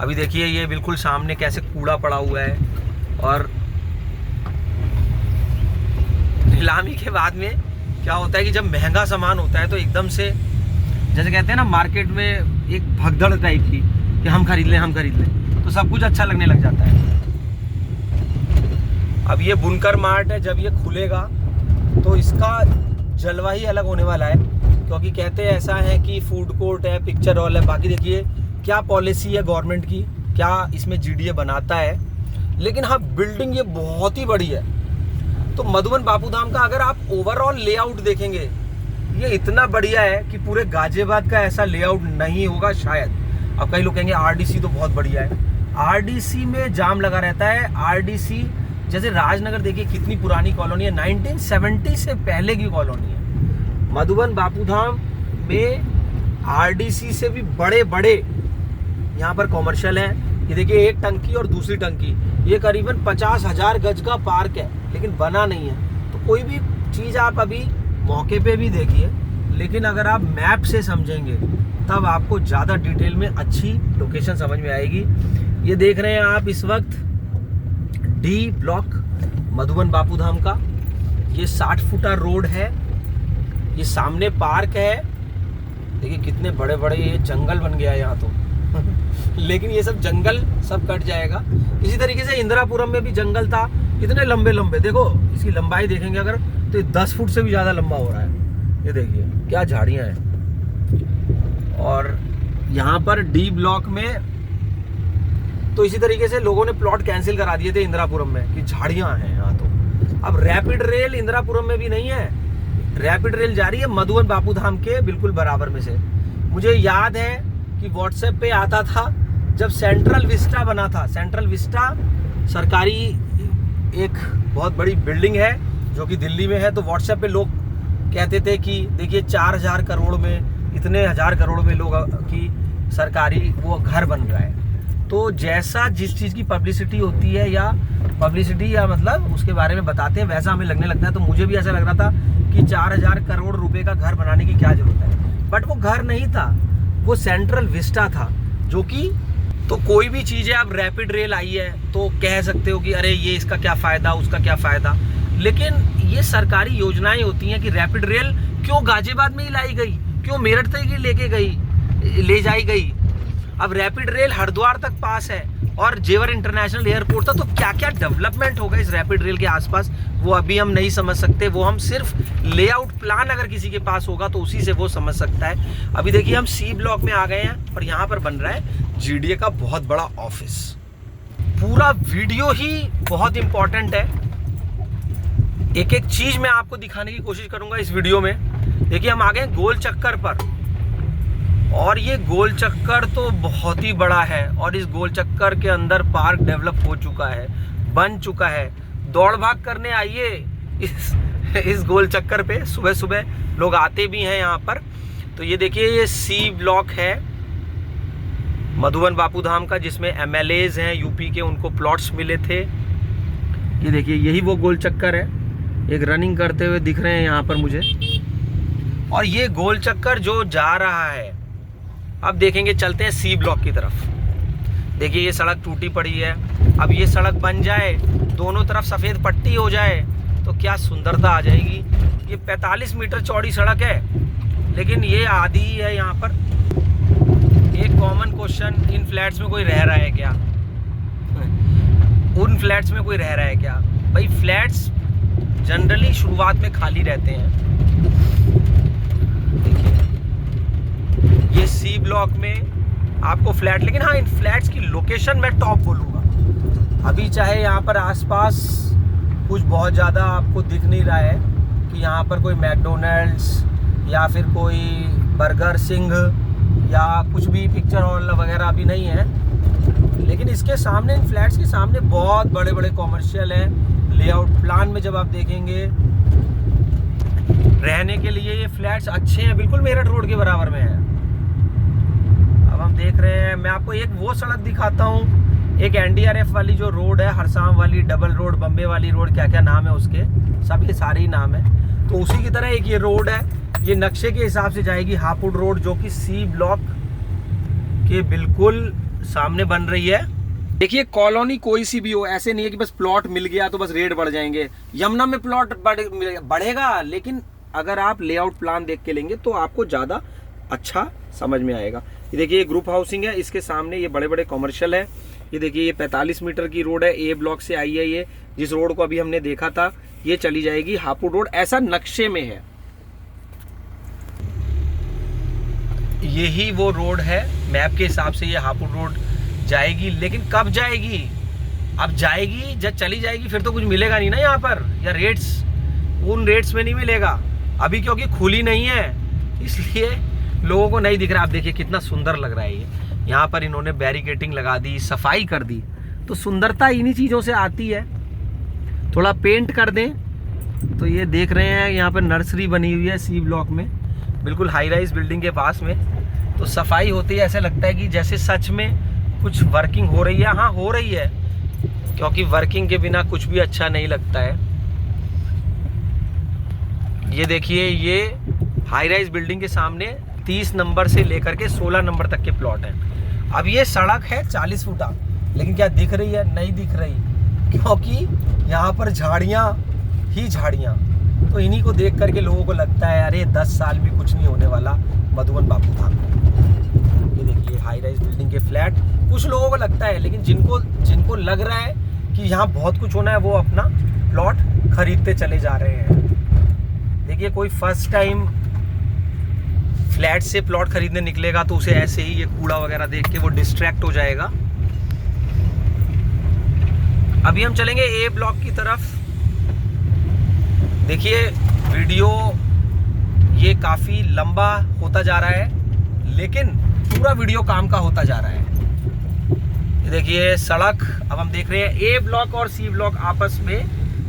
अभी देखिए ये बिल्कुल सामने कैसे कूड़ा पड़ा हुआ है। और नीलामी के बाद में क्या होता है कि जब महंगा सामान होता है तो एकदम से, जैसे कहते हैं ना मार्केट में एक भगदड़ टाइप की कि हम खरीद लें, तो सब कुछ अच्छा लगने लग जाता है। अब ये बुनकर मार्ट है, जब ये खुलेगा तो इसका जलवा ही अलग होने वाला है, क्योंकि कहते हैं ऐसा है कि फूड कोर्ट है, पिक्चर हॉल है। बाकी देखिए क्या पॉलिसी है गवर्नमेंट की, क्या इसमें GDA बनाता है। लेकिन हाँ बिल्डिंग ये बहुत ही बड़ी है। तो मधुबन बापू धाम का अगर आप ओवरऑल लेआउट देखेंगे, ये इतना बढ़िया है कि पूरे गाजियाबाद का ऐसा लेआउट नहीं होगा शायद। अब कई लोग कहेंगे RDC तो बहुत बढ़िया है। RDC में जाम लगा रहता है। RDC जैसे राजनगर देखिए कितनी पुरानी कॉलोनी है, 1970 से पहले की कॉलोनी है। मधुबन बापू धाम में RDC से भी बड़े बड़े यहाँ पर कॉमर्शियल है। ये देखिए एक टंकी और दूसरी टंकी, ये करीबन 50,000 गज का पार्क है, लेकिन बना नहीं है। तो कोई भी चीज़ आप अभी मौके पे भी देखिए, लेकिन अगर आप मैप से समझेंगे तब आपको ज़्यादा डिटेल में अच्छी लोकेशन समझ में आएगी। ये देख रहे हैं आप इस वक्त D ब्लॉक मधुबन बापू धाम का। ये 60 फुटा रोड है, ये सामने पार्क है। देखिए कितने बड़े बड़े ये जंगल बन गया है यहाँ तो। लेकिन ये सब जंगल सब कट जाएगा। इसी तरीके से इंदिरापुरम में भी जंगल था, इतने लंबे लंबे, देखो इसकी लंबाई देखेंगे अगर तो ये 10 फुट से भी ज़्यादा लंबा हो रहा है। ये देखिए क्या झाड़ियाँ हैं। और यहाँ पर D ब्लॉक में तो इसी तरीके से लोगों ने प्लॉट कैंसिल करा दिए थे इंदिरापुरम में कि झाड़ियाँ हैं यहाँ तो। अब रैपिड रेल इंदिरापुरम में भी नहीं है, रैपिड रेल जा रही है मधुबन बापू धाम के बिल्कुल बराबर में से। मुझे याद है कि व्हाट्सएप पे आता था जब सेंट्रल विस्टा बना था। सेंट्रल विस्टा सरकारी एक बहुत बड़ी बिल्डिंग है जो कि दिल्ली में है। तो व्हाट्सएप पे लोग कहते थे कि देखिए 4000 करोड़ में, इतने हजार करोड़ में लोग की सरकारी वो घर बन रहा है। तो जैसा जिस चीज़ की पब्लिसिटी होती है या पब्लिसिटी या मतलब उसके बारे में बताते हैं, वैसा हमें लगने लगता है। तो मुझे भी ऐसा लग रहा था कि 4000 करोड़ रुपए का घर बनाने की क्या जरूरत है। बट वो घर नहीं था, वो सेंट्रल विस्टा था जो कि, तो कोई भी चीज़ है, अब रैपिड रेल आई है तो कह सकते हो कि अरे ये इसका क्या फ़ायदा, उसका क्या फ़ायदा। लेकिन ये सरकारी योजनाएं होती हैं कि रैपिड रेल क्यों गाजियाबाद में ही लाई गई, क्यों मेरठ तक ही ले जाई गई। अब रैपिड रेल हरिद्वार तक पास है और जेवर इंटरनेशनल एयरपोर्ट था। तो क्या क्या डेवलपमेंट होगा इस रैपिड रेल के आसपास वो अभी हम नहीं समझ सकते। वो हम सिर्फ लेआउट प्लान अगर किसी के पास होगा तो उसी से वो समझ सकता है। अभी देखिए हम C ब्लॉक में आ गए हैं और यहाँ पर बन रहा है GDA का बहुत बड़ा ऑफिस। पूरा वीडियो ही बहुत इंपॉर्टेंट है, एक एक चीज मैं आपको दिखाने की कोशिश करूंगा इस वीडियो में। देखिए हम आ गए गोल चक्कर पर। और ये गोल चक्कर तो बहुत ही बड़ा है और इस गोल चक्कर के अंदर पार्क डेवलप हो चुका है, बन चुका है। दौड़ भाग करने आइए इस गोल चक्कर पे, सुबह सुबह लोग आते भी हैं यहाँ पर। तो ये देखिए, ये सी ब्लॉक है मधुबन बापू धाम का, जिसमें MLAs हैं यूपी के, उनको प्लॉट्स मिले थे। ये देखिए, यही वो गोल चक्कर है, एक रनिंग करते हुए दिख रहे हैं यहाँ पर मुझे। और ये गोल चक्कर जो जा रहा है, अब देखेंगे, चलते हैं सी ब्लॉक की तरफ। देखिए, ये सड़क टूटी पड़ी है, अब ये सड़क बन जाए, दोनों तरफ सफ़ेद पट्टी हो जाए तो क्या सुंदरता आ जाएगी। ये 45 मीटर चौड़ी सड़क है, लेकिन ये आधी ही है यहाँ पर। एक कॉमन क्वेश्चन, इन फ्लैट्स में कोई रह रहा है क्या? उन फ्लैट्स में कोई रह रहा है क्या? भाई, फ्लैट्स जनरली शुरुआत में खाली रहते हैं। देखिए, ये सी ब्लॉक में आपको फ्लैट, लेकिन हाँ, इन फ्लैट्स की लोकेशन मैं टॉप बोलूँगा। अभी चाहे यहाँ पर आसपास कुछ बहुत ज़्यादा आपको दिख नहीं रहा है कि यहाँ पर कोई मैकडोनल्ड्स या फिर कोई बर्गर सिंह या कुछ भी पिक्चर हॉल वगैरह अभी नहीं है, लेकिन इसके सामने, इन फ्लैट्स के सामने बहुत बड़े बड़े कॉमर्शियल हैं। लेआउट प्लान में जब आप देखेंगे, रहने के लिए ये फ्लैट्स अच्छे हैं, बिल्कुल मेरठ रोड के बराबर में है। अब हम देख रहे हैं, मैं आपको एक वो सड़क दिखाता हूँ, एक NDRF वाली जो रोड है, हरसाम वाली, डबल रोड, बम्बे वाली रोड, क्या क्या नाम है उसके, सब ये सारे ही नाम है। तो उसी की तरह एक ये रोड है, ये नक्शे के हिसाब से जाएगी हापुड़ रोड, जो कि सी ब्लॉक के बिल्कुल सामने बन रही है। देखिए, कॉलोनी कोई सी भी हो, ऐसे नहीं है कि बस प्लॉट मिल गया तो बस रेट बढ़ जाएंगे। यमुना में प्लॉट बढ़ेगा, लेकिन अगर आप लेआउट प्लान देख के लेंगे तो आपको ज़्यादा अच्छा समझ में आएगा। ये देखिए, ये ग्रुप हाउसिंग है, इसके सामने ये बड़े बड़े कॉमर्शियल है। ये देखिए, ये 45 मीटर की रोड है, A ब्लॉक से आई है। ये जिस रोड को अभी हमने देखा था, ये चली जाएगी हापुड़ रोड, ऐसा नक्शे में है। यही वो रोड है, मैप के हिसाब से ये हापुड़ रोड जाएगी, लेकिन कब जाएगी? अब जाएगी, जब चली जाएगी फिर तो कुछ मिलेगा नहीं ना यहाँ पर, या रेट्स उन रेट्स में नहीं मिलेगा अभी, क्योंकि खुली नहीं है, इसलिए लोगों को नहीं दिख रहा। आप देखिए कितना सुंदर लग रहा है ये, यहाँ पर इन्होंने बैरिकेटिंग लगा दी, सफाई कर दी, तो सुंदरता इन्हीं चीज़ों से आती है। थोड़ा पेंट कर दें तो ये देख रहे हैं, यहाँ पर नर्सरी बनी हुई है सी ब्लॉक में, बिल्कुल हाई राइज बिल्डिंग के पास में। तो सफाई होती है, ऐसे लगता है कि जैसे सच में कुछ वर्किंग हो रही है। हाँ, हो रही है, क्योंकि वर्किंग के बिना कुछ भी अच्छा नहीं लगता है। ये देखिए, ये हाई राइज बिल्डिंग के सामने 30 नंबर से लेकर के 16 नंबर तक के प्लॉट हैं। अब ये सड़क है 40 फुटा, लेकिन क्या दिख रही है? नहीं दिख रही, क्योंकि यहाँ पर झाड़ियाँ ही झाड़ियाँ। तो इन्हीं को देख करके लोगों को लगता है अरे 10 साल भी कुछ नहीं होने वाला मधुबन बापू धाम में। ये देखिए, हाई राइज बिल्डिंग के फ्लैट, कुछ लोगों को लगता है, लेकिन जिनको लग रहा है कि यहाँ बहुत कुछ होना है, वो अपना प्लॉट खरीदते चले जा रहे हैं। देखिए, कोई फर्स्ट टाइम फ्लैट से प्लॉट खरीदने निकलेगा तो उसे ऐसे ही ये कूड़ा वगैरह देख के वो डिस्ट्रैक्ट हो जाएगा। अभी हम चलेंगे A ब्लॉक की तरफ। देखिए, वीडियो ये काफ़ी लंबा होता जा रहा है, लेकिन पूरा वीडियो काम का होता जा रहा है। ये देखिए, सड़क अब हम देख रहे हैं, A ब्लॉक और C ब्लॉक आपस में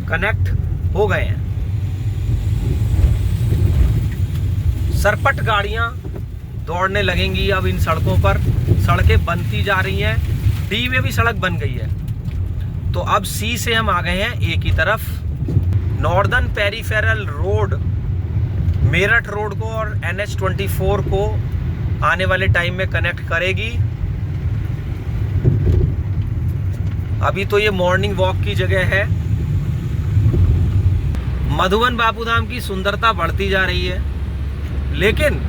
कनेक्ट हो गए हैं। सरपट गाड़ियां दौड़ने लगेंगी अब इन सड़कों पर, सड़कें बनती जा रही हैं। D में भी सड़क बन गई है। तो अब C से हम आ गए हैं A की तरफ। Northern peripheral road Meerut road को और NH24 को आने वाले टाइम में कनेक्ट करेगी। अभी तो ये मॉर्निंग वॉक की जगह है। मधुबन बापू धाम की सुंदरता बढ़ती जा रही है, लेकिन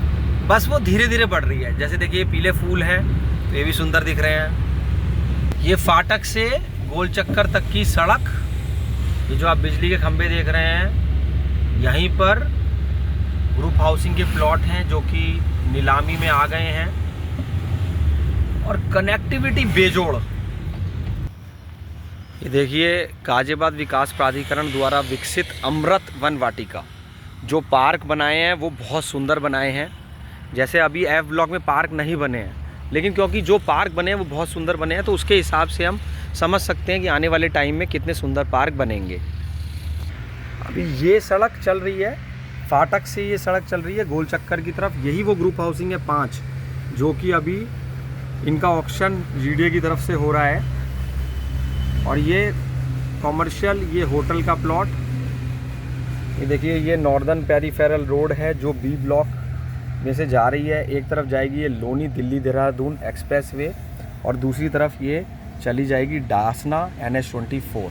बस वो धीरे धीरे बढ़ रही है। जैसे देखिए, पीले फूल हैं तो ये भी सुंदर दिख रहे हैं। ये फाटक से गोल चक्कर तक की सड़क, ये जो आप बिजली के खंभे देख रहे हैं, यहीं पर ग्रुप हाउसिंग के प्लॉट हैं जो कि नीलामी में आ गए हैं। और कनेक्टिविटी बेजोड़। ये देखिए, गाजियाबाद विकास प्राधिकरण द्वारा विकसित अमृत वन वाटिका, जो पार्क बनाए हैं वो बहुत सुंदर बनाए हैं। जैसे अभी एफ ब्लॉक में पार्क नहीं बने हैं, लेकिन क्योंकि जो पार्क बने हैं वो बहुत सुंदर बने हैं, तो उसके हिसाब से हम समझ सकते हैं कि आने वाले टाइम में कितने सुंदर पार्क बनेंगे। अभी ये सड़क चल रही है, फाटक से ये सड़क चल रही है गोल चक्कर की तरफ, यही वो ग्रुप हाउसिंग है 5, जो कि अभी इनका ऑक्शन जीडीए की तरफ से हो रहा है। और ये कॉमर्शियल, ये होटल का प्लॉट, ये देखिए ये नॉर्दर्न पेरीफेरल रोड है जो बी ब्लॉक में से जा रही है। एक तरफ जाएगी ये लोनी दिल्ली देहरादून एक्सप्रेस वे, और दूसरी तरफ ये चली जाएगी डासना NH24।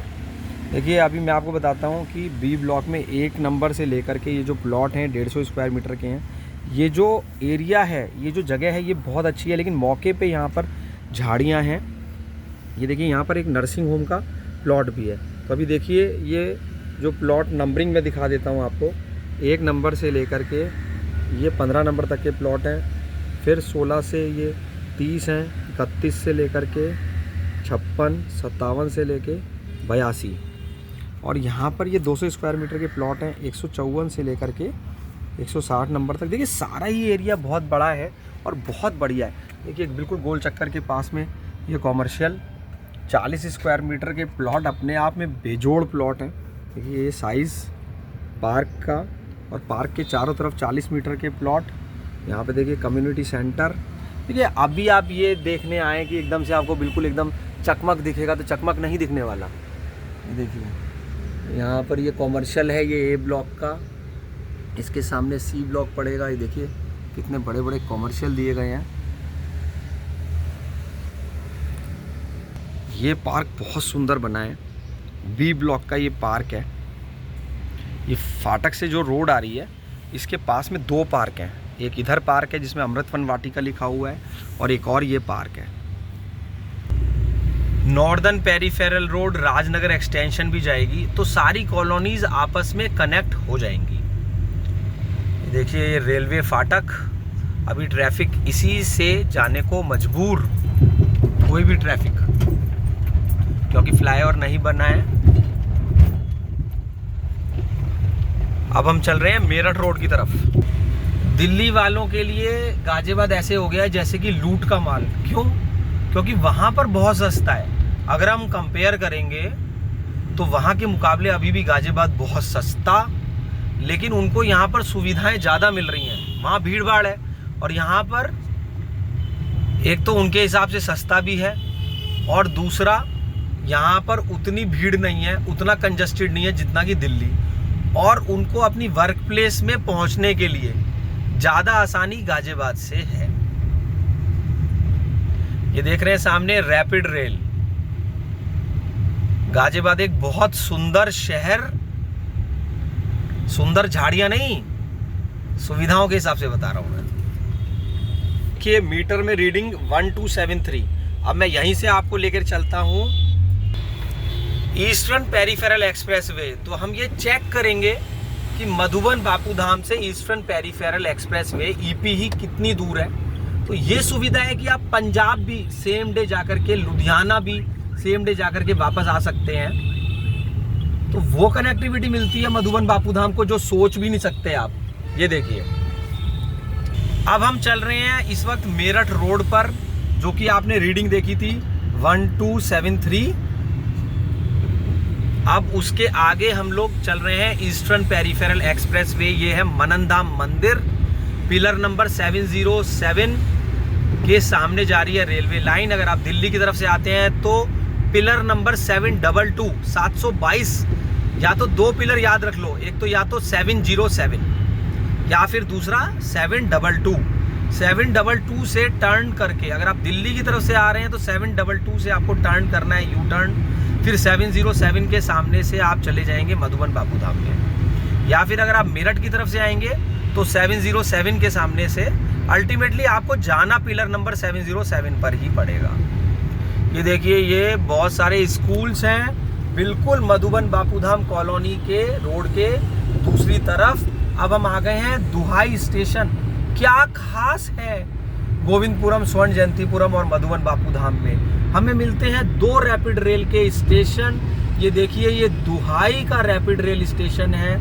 देखिए अभी मैं आपको बताता हूँ कि बी ब्लॉक में 1 नंबर से लेकर के ये जो प्लॉट हैं 150 स्क्वायर मीटर के हैं। ये जो एरिया है, ये जो जगह है, ये बहुत अच्छी है, लेकिन मौके पे यहाँ पर झाड़ियाँ हैं। ये देखिए यहाँ पर एक नर्सिंग होम का प्लॉट भी है। तो अभी देखिए ये जो प्लॉट नंबरिंग में दिखा देता हूँ आपको, 1 नंबर से लेकर के ये 15 नंबर तक के प्लॉट हैं, फिर 16 से ये 30 हैं, 31 से लेकर के 56, 57 से लेके 82, और यहाँ पर ये 200 स्क्वायर मीटर के प्लॉट हैं 154 से लेकर के 160 नंबर तक। देखिए सारा ही एरिया बहुत बड़ा है और बहुत बढ़िया है। देखिए बिल्कुल गोल चक्कर के पास में ये कॉमर्शियल 40 स्क्वायर मीटर के प्लॉट अपने आप में बेजोड़ प्लॉट हैं। देखिए ये साइज़ पार्क का, और पार्क के चारों तरफ 40 मीटर के प्लॉट। यहाँ पे देखिए कम्युनिटी सेंटर। देखिए अभी आप ये देखने आए कि एकदम से आपको बिल्कुल एकदम चकमक दिखेगा, तो चकमक नहीं दिखने वाला। ये देखिए यहाँ पर ये कॉमर्शियल है, ये ए ब्लॉक का, इसके सामने सी ब्लॉक पड़ेगा। ये देखिए कितने बड़े बड़े कॉमर्शियल दिए गए हैं। ये पार्क बहुत सुंदर बना है, बी ब्लॉक का ये पार्क है। ये फाटक से जो रोड आ रही है इसके पास में 2 पार्क हैं। एक इधर पार्क है जिसमें अमृतवन वाटिका लिखा हुआ है, और एक और ये पार्क है। Northern peripheral road Rajnagar extension भी जाएगी, तो सारी कॉलोनीज आपस में कनेक्ट हो जाएंगी। देखिए ये रेलवे फाटक, अभी ट्रैफिक इसी से जाने को मजबूर, कोई भी ट्रैफिक, क्योंकि फ्लाईओवर नहीं बना है। अब हम चल रहे हैं मेरठ रोड की तरफ। दिल्ली वालों के लिए गाजियाबाद ऐसे हो गया है जैसे कि लूट का माल। क्यों? क्योंकि वहाँ पर बहुत सस्ता है। अगर हम कंपेयर करेंगे तो वहाँ के मुकाबले अभी भी गाजियाबाद बहुत सस्ता, लेकिन उनको यहाँ पर सुविधाएं ज़्यादा मिल रही हैं। वहाँ भीड़ भाड़ है, और यहाँ पर एक तो उनके हिसाब से सस्ता भी है, और दूसरा यहाँ पर उतनी भीड़ नहीं है, उतना कंजस्टेड नहीं है जितना कि दिल्ली। और उनको अपनी वर्क प्लेस में पहुँचने के लिए ज़्यादा आसानी गाजियाबाद से है। ये देख रहे हैं सामने रैपिड रेल। गाजियाबाद एक बहुत सुंदर शहर, सुंदर झाड़ियां नहीं, सुविधाओं के हिसाब से बता रहा हूं मैं। कि मीटर में रीडिंग 1273। अब मैं यहीं से आपको लेकर चलता हूं ईस्टर्न पेरीफेरल एक्सप्रेसवे। तो हम ये चेक करेंगे कि मधुबन बापू धाम से ईस्टर्न पेरीफेरल एक्सप्रेसवे ईपी ही कितनी दूर है। तो ये सुविधा है कि आप पंजाब भी सेम डे जाकर के, लुधियाना भी सेम डे जाकर के वापस आ सकते हैं। तो वो कनेक्टिविटी मिलती है मधुबन बापू धाम को जो सोच भी नहीं सकते आप। ये देखिए अब हम चल रहे हैं इस वक्त मेरठ रोड पर, जो कि आपने रीडिंग देखी थी 1273। अब उसके आगे हम लोग चल रहे हैं ईस्टर्न पेरीफेरल एक्सप्रेसवे। ये है मननधाम मंदिर, पिलर नंबर 707 के सामने जा रही है रेलवे लाइन। अगर आप दिल्ली की तरफ से आते हैं तो पिलर नंबर 722 या तो 2 पिलर याद रख लो, एक तो या तो 707 या फिर दूसरा 722 से टर्न करके, अगर आप दिल्ली की तरफ से आ रहे हैं तो 722 से आपको टर्न करना है, यू टर्न। फिर 707 के सामने से आप चले जाएंगे मधुबन बापू धाम में। या फिर अगर आप मेरठ की तरफ से आएंगे तो 707 के सामने से अल्टीमेटली आपको जाना पिलर नंबर 707 पर ही पड़ेगा। ये देखिए ये बहुत सारे स्कूल्स हैं बिल्कुल मधुबन बापू धाम कॉलोनी के रोड के दूसरी तरफ। अब हम आ गए हैं दुहाई स्टेशन। क्या खास है गोविंदपुरम, स्वर्ण जयंतीपुरम और मधुबन बापू धाम में? हमें मिलते हैं 2 रैपिड रेल के स्टेशन। ये देखिए ये दुहाई का रैपिड रेल स्टेशन है,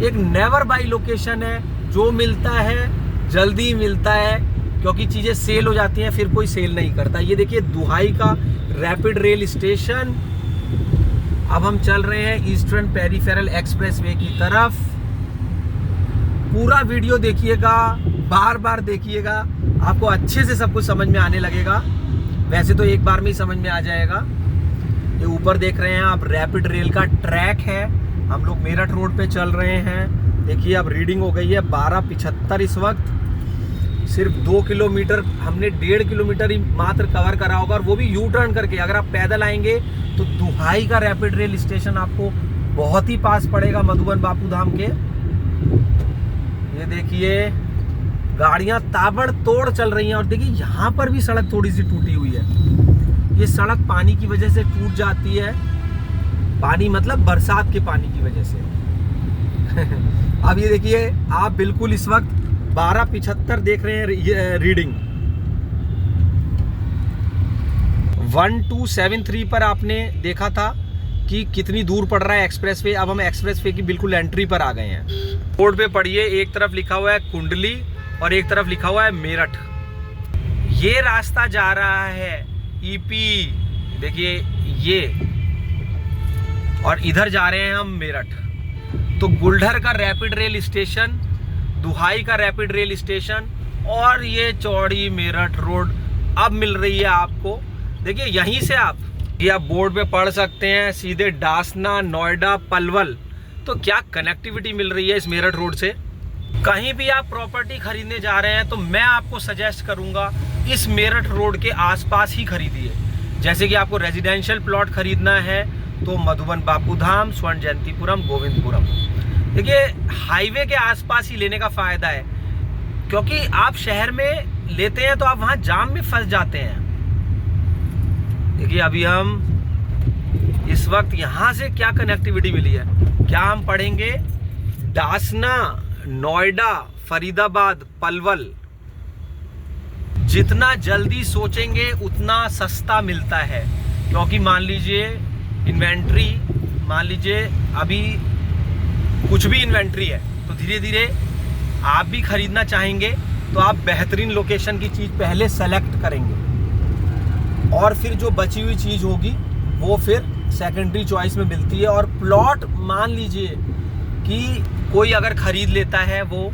एक नेवर बाई लोकेशन है जो मिलता है जल्दी मिलता है, क्योंकि चीज़ें सेल हो जाती हैं फिर कोई सेल नहीं करता। ये देखिए दुहाई का रैपिड रेल स्टेशन। अब हम चल रहे हैं ईस्टर्न पेरिफेरल एक्सप्रेसवे की तरफ। पूरा वीडियो देखिएगा, बार बार देखिएगा, आपको अच्छे से सब कुछ समझ में आने लगेगा। वैसे तो एक बार में ही समझ में आ जाएगा। ये ऊपर देख रहे हैं आप, रैपिड रेल का ट्रैक है। हम लोग मेरठ रोड पे चल रहे हैं। देखिए अब रीडिंग हो गई है 12:75 इस वक्त। सिर्फ 2 किलोमीटर, हमने 1.5 किलोमीटर ही मात्र कवर करा होगा, और वो भी यू टर्न करके। अगर आप पैदल आएंगे तो दुहाई का रैपिड रेल स्टेशन आपको बहुत ही पास पड़ेगा मधुबन बापू धाम के। ये देखिए गाड़ियां ताबड़तोड़ चल रही हैं, और देखिए यहाँ पर भी सड़क थोड़ी सी टूटी हुई है। ये सड़क पानी की वजह से टूट जाती है, पानी मतलब बरसात के पानी की वजह से। अब ये देखिए आप बिल्कुल इस वक्त 12:75 देख रहे हैं रीडिंग। 1273 पर आपने देखा था कि कितनी दूर पड़ रहा है एक्सप्रेसवे। अब हम एक्सप्रेसवे की बिल्कुल एंट्री पर आ गए हैं। बोर्ड पे पढ़िए, एक तरफ लिखा हुआ है कुंडली और एक तरफ लिखा हुआ है मेरठ। ये रास्ता जा रहा है ईपी, देखिए ये, और इधर जा रहे हैं हम मेरठ। तो गुलढर का रैपिड रेल स्टेशन, दुहाई का रैपिड रेल स्टेशन, और ये चौड़ी मेरठ रोड अब मिल रही है आपको। देखिए यहीं से आप बोर्ड पे पढ़ सकते हैं सीधे डासना, नोएडा, पलवल। तो क्या कनेक्टिविटी मिल रही है इस मेरठ रोड से। कहीं भी आप प्रॉपर्टी खरीदने जा रहे हैं तो मैं आपको सजेस्ट करूंगा इस मेरठ रोड के आसपास ही खरीदिए। जैसे कि आपको रेजिडेंशियल प्लॉट खरीदना है तो मधुबन बापू धाम, स्वर्ण जयंतीपुरम, गोविंदपुरम। देखिए हाईवे के आसपास ही लेने का फायदा है, क्योंकि आप शहर में लेते हैं तो आप वहां जाम में फंस जाते हैं। देखिए अभी हम इस वक्त यहां से क्या कनेक्टिविटी मिली है, क्या हम पढ़ेंगे डासना, नोएडा, फरीदाबाद, पलवल। जितना जल्दी सोचेंगे उतना सस्ता मिलता है, क्योंकि मान लीजिए इन्वेंट्री, मान लीजिए अभी कुछ भी इन्वेंट्री है तो धीरे धीरे आप भी खरीदना चाहेंगे तो आप बेहतरीन लोकेशन की चीज़ पहले सेलेक्ट करेंगे, और फिर जो बची हुई चीज़ होगी वो फिर सेकेंडरी चॉइस में मिलती है। और प्लॉट मान लीजिए कि कोई अगर खरीद लेता है वो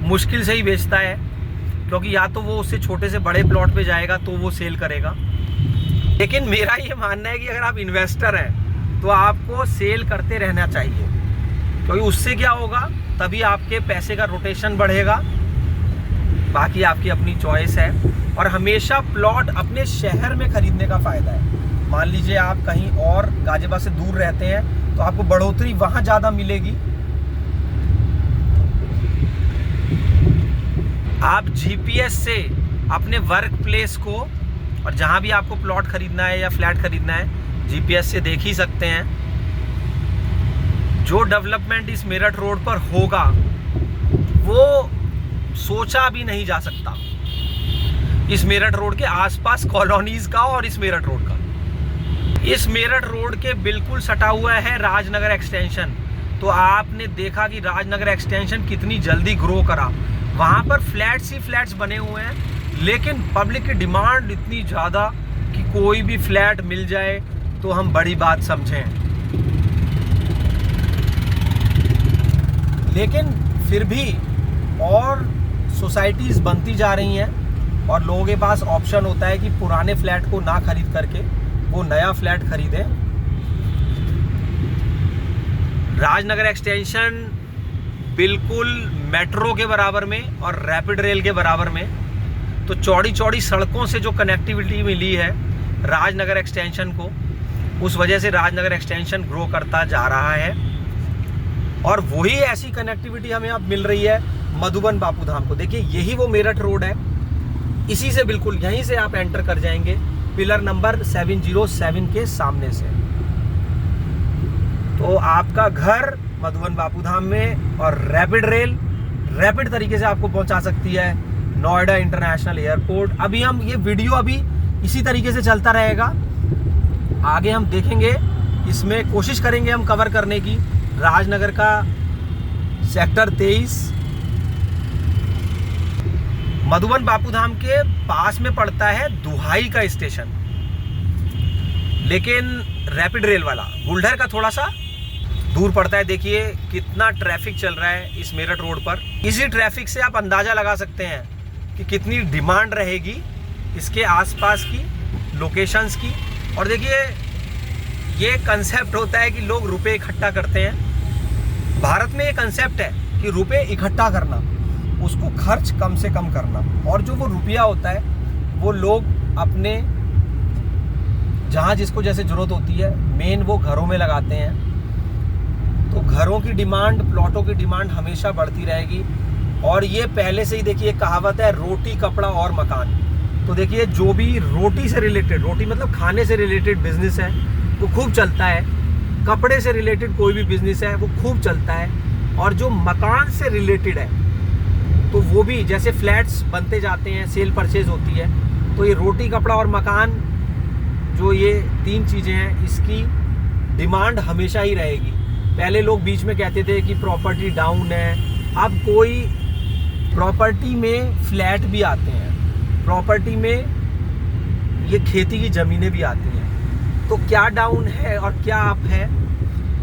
मुश्किल से ही बेचता है, क्योंकि या तो वो उससे छोटे से बड़े प्लॉट पे जाएगा तो वो सेल करेगा। लेकिन मेरा ये मानना है कि अगर आप इन्वेस्टर हैं तो आपको सेल करते रहना चाहिए, क्योंकि उससे क्या होगा, तभी आपके पैसे का रोटेशन बढ़ेगा। बाकी आपकी अपनी चॉइस है, और हमेशा प्लॉट अपने शहर में खरीदने का फ़ायदा है। मान लीजिए आप कहीं और गाजियाबाद से दूर रहते हैं तो आपको बढ़ोतरी वहाँ ज़्यादा मिलेगी। आप जीपीएस से अपने वर्क प्लेस को, और जहाँ भी आपको प्लॉट खरीदना है या फ्लैट खरीदना है, जीपीएस से देख ही सकते हैं। जो डेवलपमेंट इस मेरठ रोड पर होगा वो सोचा भी नहीं जा सकता। इस मेरठ रोड के आसपास कॉलोनीज का और इस मेरठ रोड का। इस मेरठ रोड के बिल्कुल सटा हुआ है राजनगर एक्सटेंशन। तो आपने देखा कि राजनगर एक्सटेंशन कितनी जल्दी ग्रो करा। वहाँ पर फ्लैट्स ही फ्लैट्स बने हुए हैं, लेकिन पब्लिक की डिमांड इतनी ज़्यादा कि कोई भी फ्लैट मिल जाए तो हम बड़ी बात समझें। लेकिन फिर भी और सोसाइटीज़ बनती जा रही हैं, और लोगों के पास ऑप्शन होता है कि पुराने फ्लैट को ना खरीद करके वो नया फ्लैट खरीदें। राजनगर एक्सटेंशन बिल्कुल मेट्रो के बराबर में और रैपिड रेल के बराबर में। तो चौड़ी चौड़ी सड़कों से जो कनेक्टिविटी मिली है राजनगर एक्सटेंशन को, उस वजह से राजनगर एक्सटेंशन ग्रो करता जा रहा है। और वही ऐसी कनेक्टिविटी हमें अब मिल रही है मधुबन बापू धाम को। देखिए यही वो मेरठ रोड है, इसी से बिल्कुल यहीं से आप एंटर कर जाएंगे पिलर नंबर 707 के सामने से। तो आपका घर मधुबन बापू धाम में, और रैपिड रेल रैपिड तरीके से आपको पहुंचा सकती है नोएडा इंटरनेशनल एयरपोर्ट। अभी हम ये वीडियो अभी इसी तरीके से चलता रहेगा, आगे हम देखेंगे, इसमें कोशिश करेंगे हम कवर करने की। राजनगर का सेक्टर 23, मधुबन बापूधाम के पास में पड़ता है दुहाई का स्टेशन, लेकिन रैपिड रेल वाला गुलडर का थोड़ा सा दूर पड़ता है। देखिए कितना ट्रैफिक चल रहा है इस मेरठ रोड पर। इसी ट्रैफिक से आप अंदाज़ा लगा सकते हैं कि कितनी डिमांड रहेगी इसके आसपास की लोकेशंस की। और देखिए ये कंसेप्ट होता है कि लोग रुपए इकट्ठा करते हैं। भारत में ये कंसेप्ट है कि रुपए इकट्ठा करना, उसको खर्च कम से कम करना, और जो वो रुपया होता है वो लोग अपने जहाँ जिसको जैसे ज़रूरत होती है मेन वो घरों में लगाते हैं। तो घरों की डिमांड, प्लॉटों की डिमांड हमेशा बढ़ती रहेगी। और ये पहले से ही देखिए कहावत है, रोटी कपड़ा और मकान। तो देखिए जो भी रोटी से रिलेटेड, रोटी मतलब खाने से रिलेटेड बिजनेस है वो खूब चलता है। कपड़े से रिलेटेड कोई भी बिजनेस है वो खूब चलता है। और जो मकान से रिलेटेड है तो वो भी, जैसे फ्लैट्स बनते जाते हैं, सेल परचेज होती है, तो ये रोटी कपड़ा और मकान जो ये 3 चीज़ें हैं इसकी डिमांड हमेशा ही रहेगी। पहले लोग बीच में कहते थे कि प्रॉपर्टी डाउन है, अब कोई प्रॉपर्टी में फ्लैट भी आते हैं, प्रॉपर्टी में ये खेती की ज़मीनें भी आती हैं। तो क्या डाउन है और क्या अप है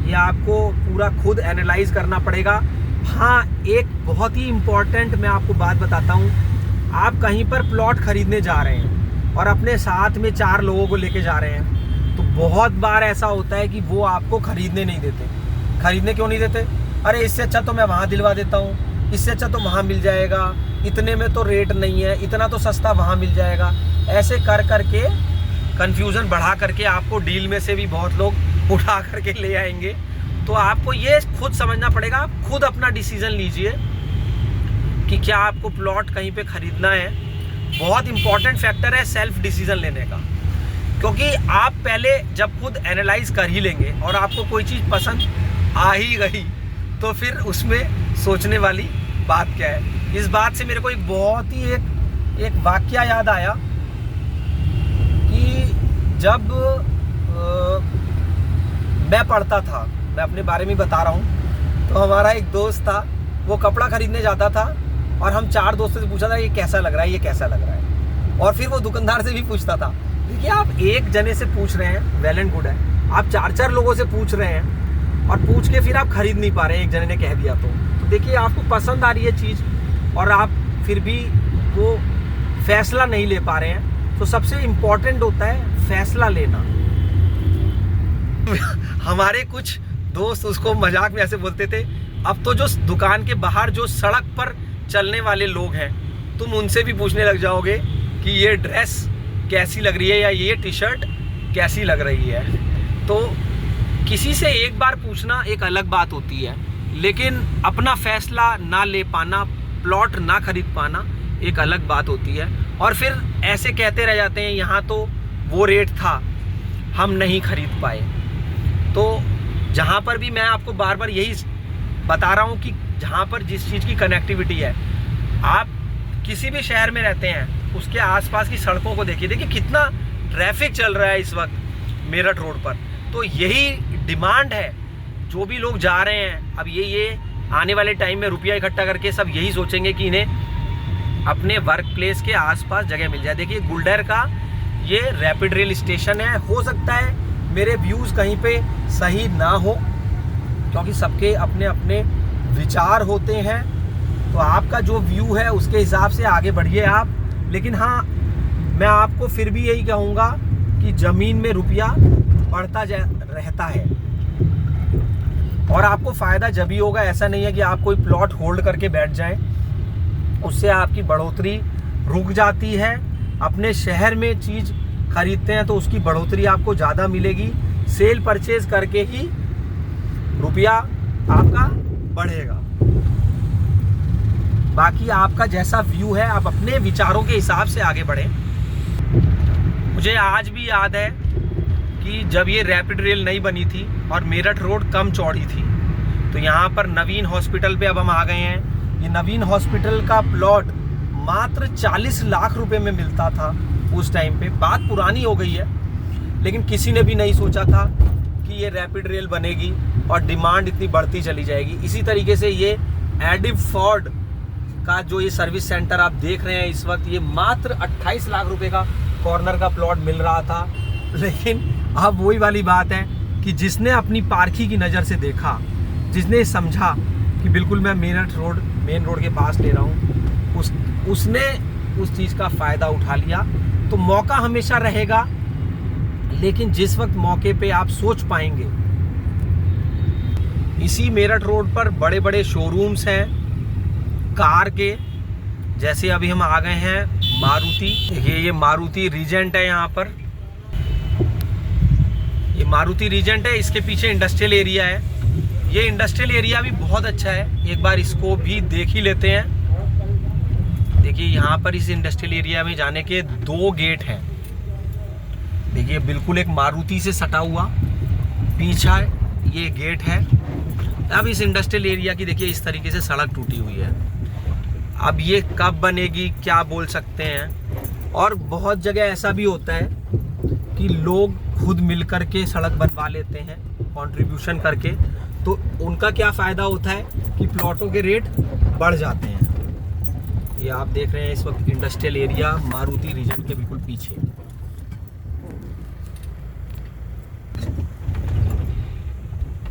ये आपको पूरा खुद एनालाइज करना पड़ेगा। हाँ, एक बहुत ही इम्पॉर्टेंट मैं आपको बात बताता हूँ। आप कहीं पर प्लॉट खरीदने जा रहे हैं और अपने साथ में 4 लोगों को लेके जा रहे हैं, तो बहुत बार ऐसा होता है कि वो आपको खरीदने नहीं देते। खरीदने क्यों नहीं देते? अरे इससे अच्छा तो मैं वहाँ दिलवा देता हूँ, इससे अच्छा तो वहाँ मिल जाएगा, इतने में तो रेट नहीं है, इतना तो सस्ता वहाँ मिल जाएगा। ऐसे कर करके कन्फ्यूज़न बढ़ा करके आपको डील में से भी बहुत लोग उठा करके ले आएंगे। तो आपको ये खुद समझना पड़ेगा, आप खुद अपना डिसीज़न लीजिए कि क्या आपको प्लॉट कहीं पे ख़रीदना है। बहुत इंपॉर्टेंट फैक्टर है सेल्फ डिसीज़न लेने का, क्योंकि आप पहले जब खुद एनालाइज कर ही लेंगे और आपको कोई चीज़ पसंद आ ही गई तो फिर उसमें सोचने वाली बात क्या है। इस बात से मेरे को एक बहुत ही एक वाकया याद आया कि जब मैं पढ़ता था, मैं अपने बारे में बता रहा हूँ, तो हमारा एक दोस्त था, वो कपड़ा खरीदने जाता था और हम 4 दोस्तों से पूछा था ये कैसा लग रहा है, ये कैसा लग रहा है। और फिर वो दुकानदार से भी पूछता था। देखिए आप एक जने से पूछ रहे हैं, वेल एंड गुड है, आप 4 लोगों से पूछ रहे हैं और पूछ के फिर आप खरीद नहीं पा रहे हैं, एक जने ने कह दिया तो देखिए आपको पसंद आ रही है चीज़ और आप फिर भी वो फैसला नहीं ले पा रहे हैं। तो सबसे इम्पोर्टेंट होता है फैसला लेना। हमारे कुछ दोस्त उसको मजाक में ऐसे बोलते थे, अब तो जो दुकान के बाहर जो सड़क पर चलने वाले लोग हैं तुम उनसे भी पूछने लग जाओगे कि ये ड्रेस कैसी लग रही है या ये टी-शर्ट कैसी लग रही है। तो किसी से एक बार पूछना एक अलग बात होती है, लेकिन अपना फैसला ना ले पाना, प्लॉट ना खरीद पाना एक अलग बात होती है। और फिर ऐसे कहते रह जाते हैं यहाँ तो वो रेट था, हम नहीं खरीद पाए। तो जहाँ पर भी मैं आपको बार बार यही बता रहा हूँ कि जहाँ पर जिस चीज़ की कनेक्टिविटी है, आप किसी भी शहर में रहते हैं उसके आसपास की सड़कों को देखिए, देखिए कितना ट्रैफिक चल रहा है इस वक्त मेरठ रोड पर। तो यही डिमांड है, जो भी लोग जा रहे हैं अब ये आने वाले टाइम में रुपया इकट्ठा करके सब यही सोचेंगे कि इन्हें अपने वर्क प्लेस के आसपास जगह मिल जाए। देखिए गुलडर का ये रैपिड रेल स्टेशन है। हो सकता है मेरे व्यूज़ कहीं पे सही ना हो, क्योंकि सबके अपने अपने विचार होते हैं। तो आपका जो व्यू है उसके हिसाब से आगे बढ़िए आप। लेकिन हाँ, मैं आपको फिर भी यही कहूँगा कि ज़मीन में रुपया बढ़ता रहता है और आपको फ़ायदा जब ही होगा। ऐसा नहीं है कि आप कोई प्लॉट होल्ड करके बैठ जाएं, उससे आपकी बढ़ोतरी रुक जाती है। अपने शहर में चीज़ खरीदते हैं तो उसकी बढ़ोतरी आपको ज़्यादा मिलेगी। सेल परचेज करके ही रुपया आपका बढ़ेगा। बाकी आपका जैसा व्यू है, आप अपने विचारों के हिसाब से आगे बढ़ें। मुझे आज भी याद है कि जब ये रैपिड रेल नहीं बनी थी और मेरठ रोड कम चौड़ी थी, तो यहाँ पर नवीन हॉस्पिटल पे अब हम आ गए हैं। ये नवीन हॉस्पिटल का प्लॉट मात्र 40 लाख रुपए में मिलता था उस टाइम पे। बात पुरानी हो गई है, लेकिन किसी ने भी नहीं सोचा था कि ये रैपिड रेल बनेगी और डिमांड इतनी बढ़ती चली जाएगी। इसी तरीके से ये एडिव फोर्ड का जो ये सर्विस सेंटर आप देख रहे हैं इस वक्त, ये मात्र 28 लाख रुपए का कॉर्नर का प्लॉट मिल रहा था। लेकिन अब वही वाली बात है कि जिसने अपनी पारखी की नज़र से देखा, जिसने समझा कि बिल्कुल मैं मेन रोड के पास ले रहा हूँ, उसने उस चीज़ का फ़ायदा उठा लिया। तो मौका हमेशा रहेगा, लेकिन जिस वक्त मौके पे आप सोच पाएंगे। इसी मेरठ रोड पर बड़े बड़े शोरूम्स हैं कार के, जैसे अभी हम आ गए हैं मारुति। देखिए ये मारुति रीजेंट है, यहाँ पर ये मारुति रीजेंट है, इसके पीछे इंडस्ट्रियल एरिया है। ये इंडस्ट्रियल एरिया भी बहुत अच्छा है, एक बार इसको भी देख ही लेते हैं। देखिए यहाँ पर इस इंडस्ट्रियल एरिया में जाने के 2 गेट हैं। देखिए बिल्कुल एक मारुति से सटा हुआ पीछा ये गेट है। अब इस इंडस्ट्रियल एरिया की देखिए इस तरीके से सड़क टूटी हुई है। अब ये कब बनेगी क्या बोल सकते हैं। और बहुत जगह ऐसा भी होता है कि लोग खुद मिल कर के सड़क बनवा लेते हैं कंट्रीब्यूशन करके, तो उनका क्या फ़ायदा होता है कि प्लॉटों के रेट बढ़ जाते हैं। ये आप देख रहे हैं इस वक्त इंडस्ट्रियल एरिया मारुति रीजन के बिल्कुल पीछे।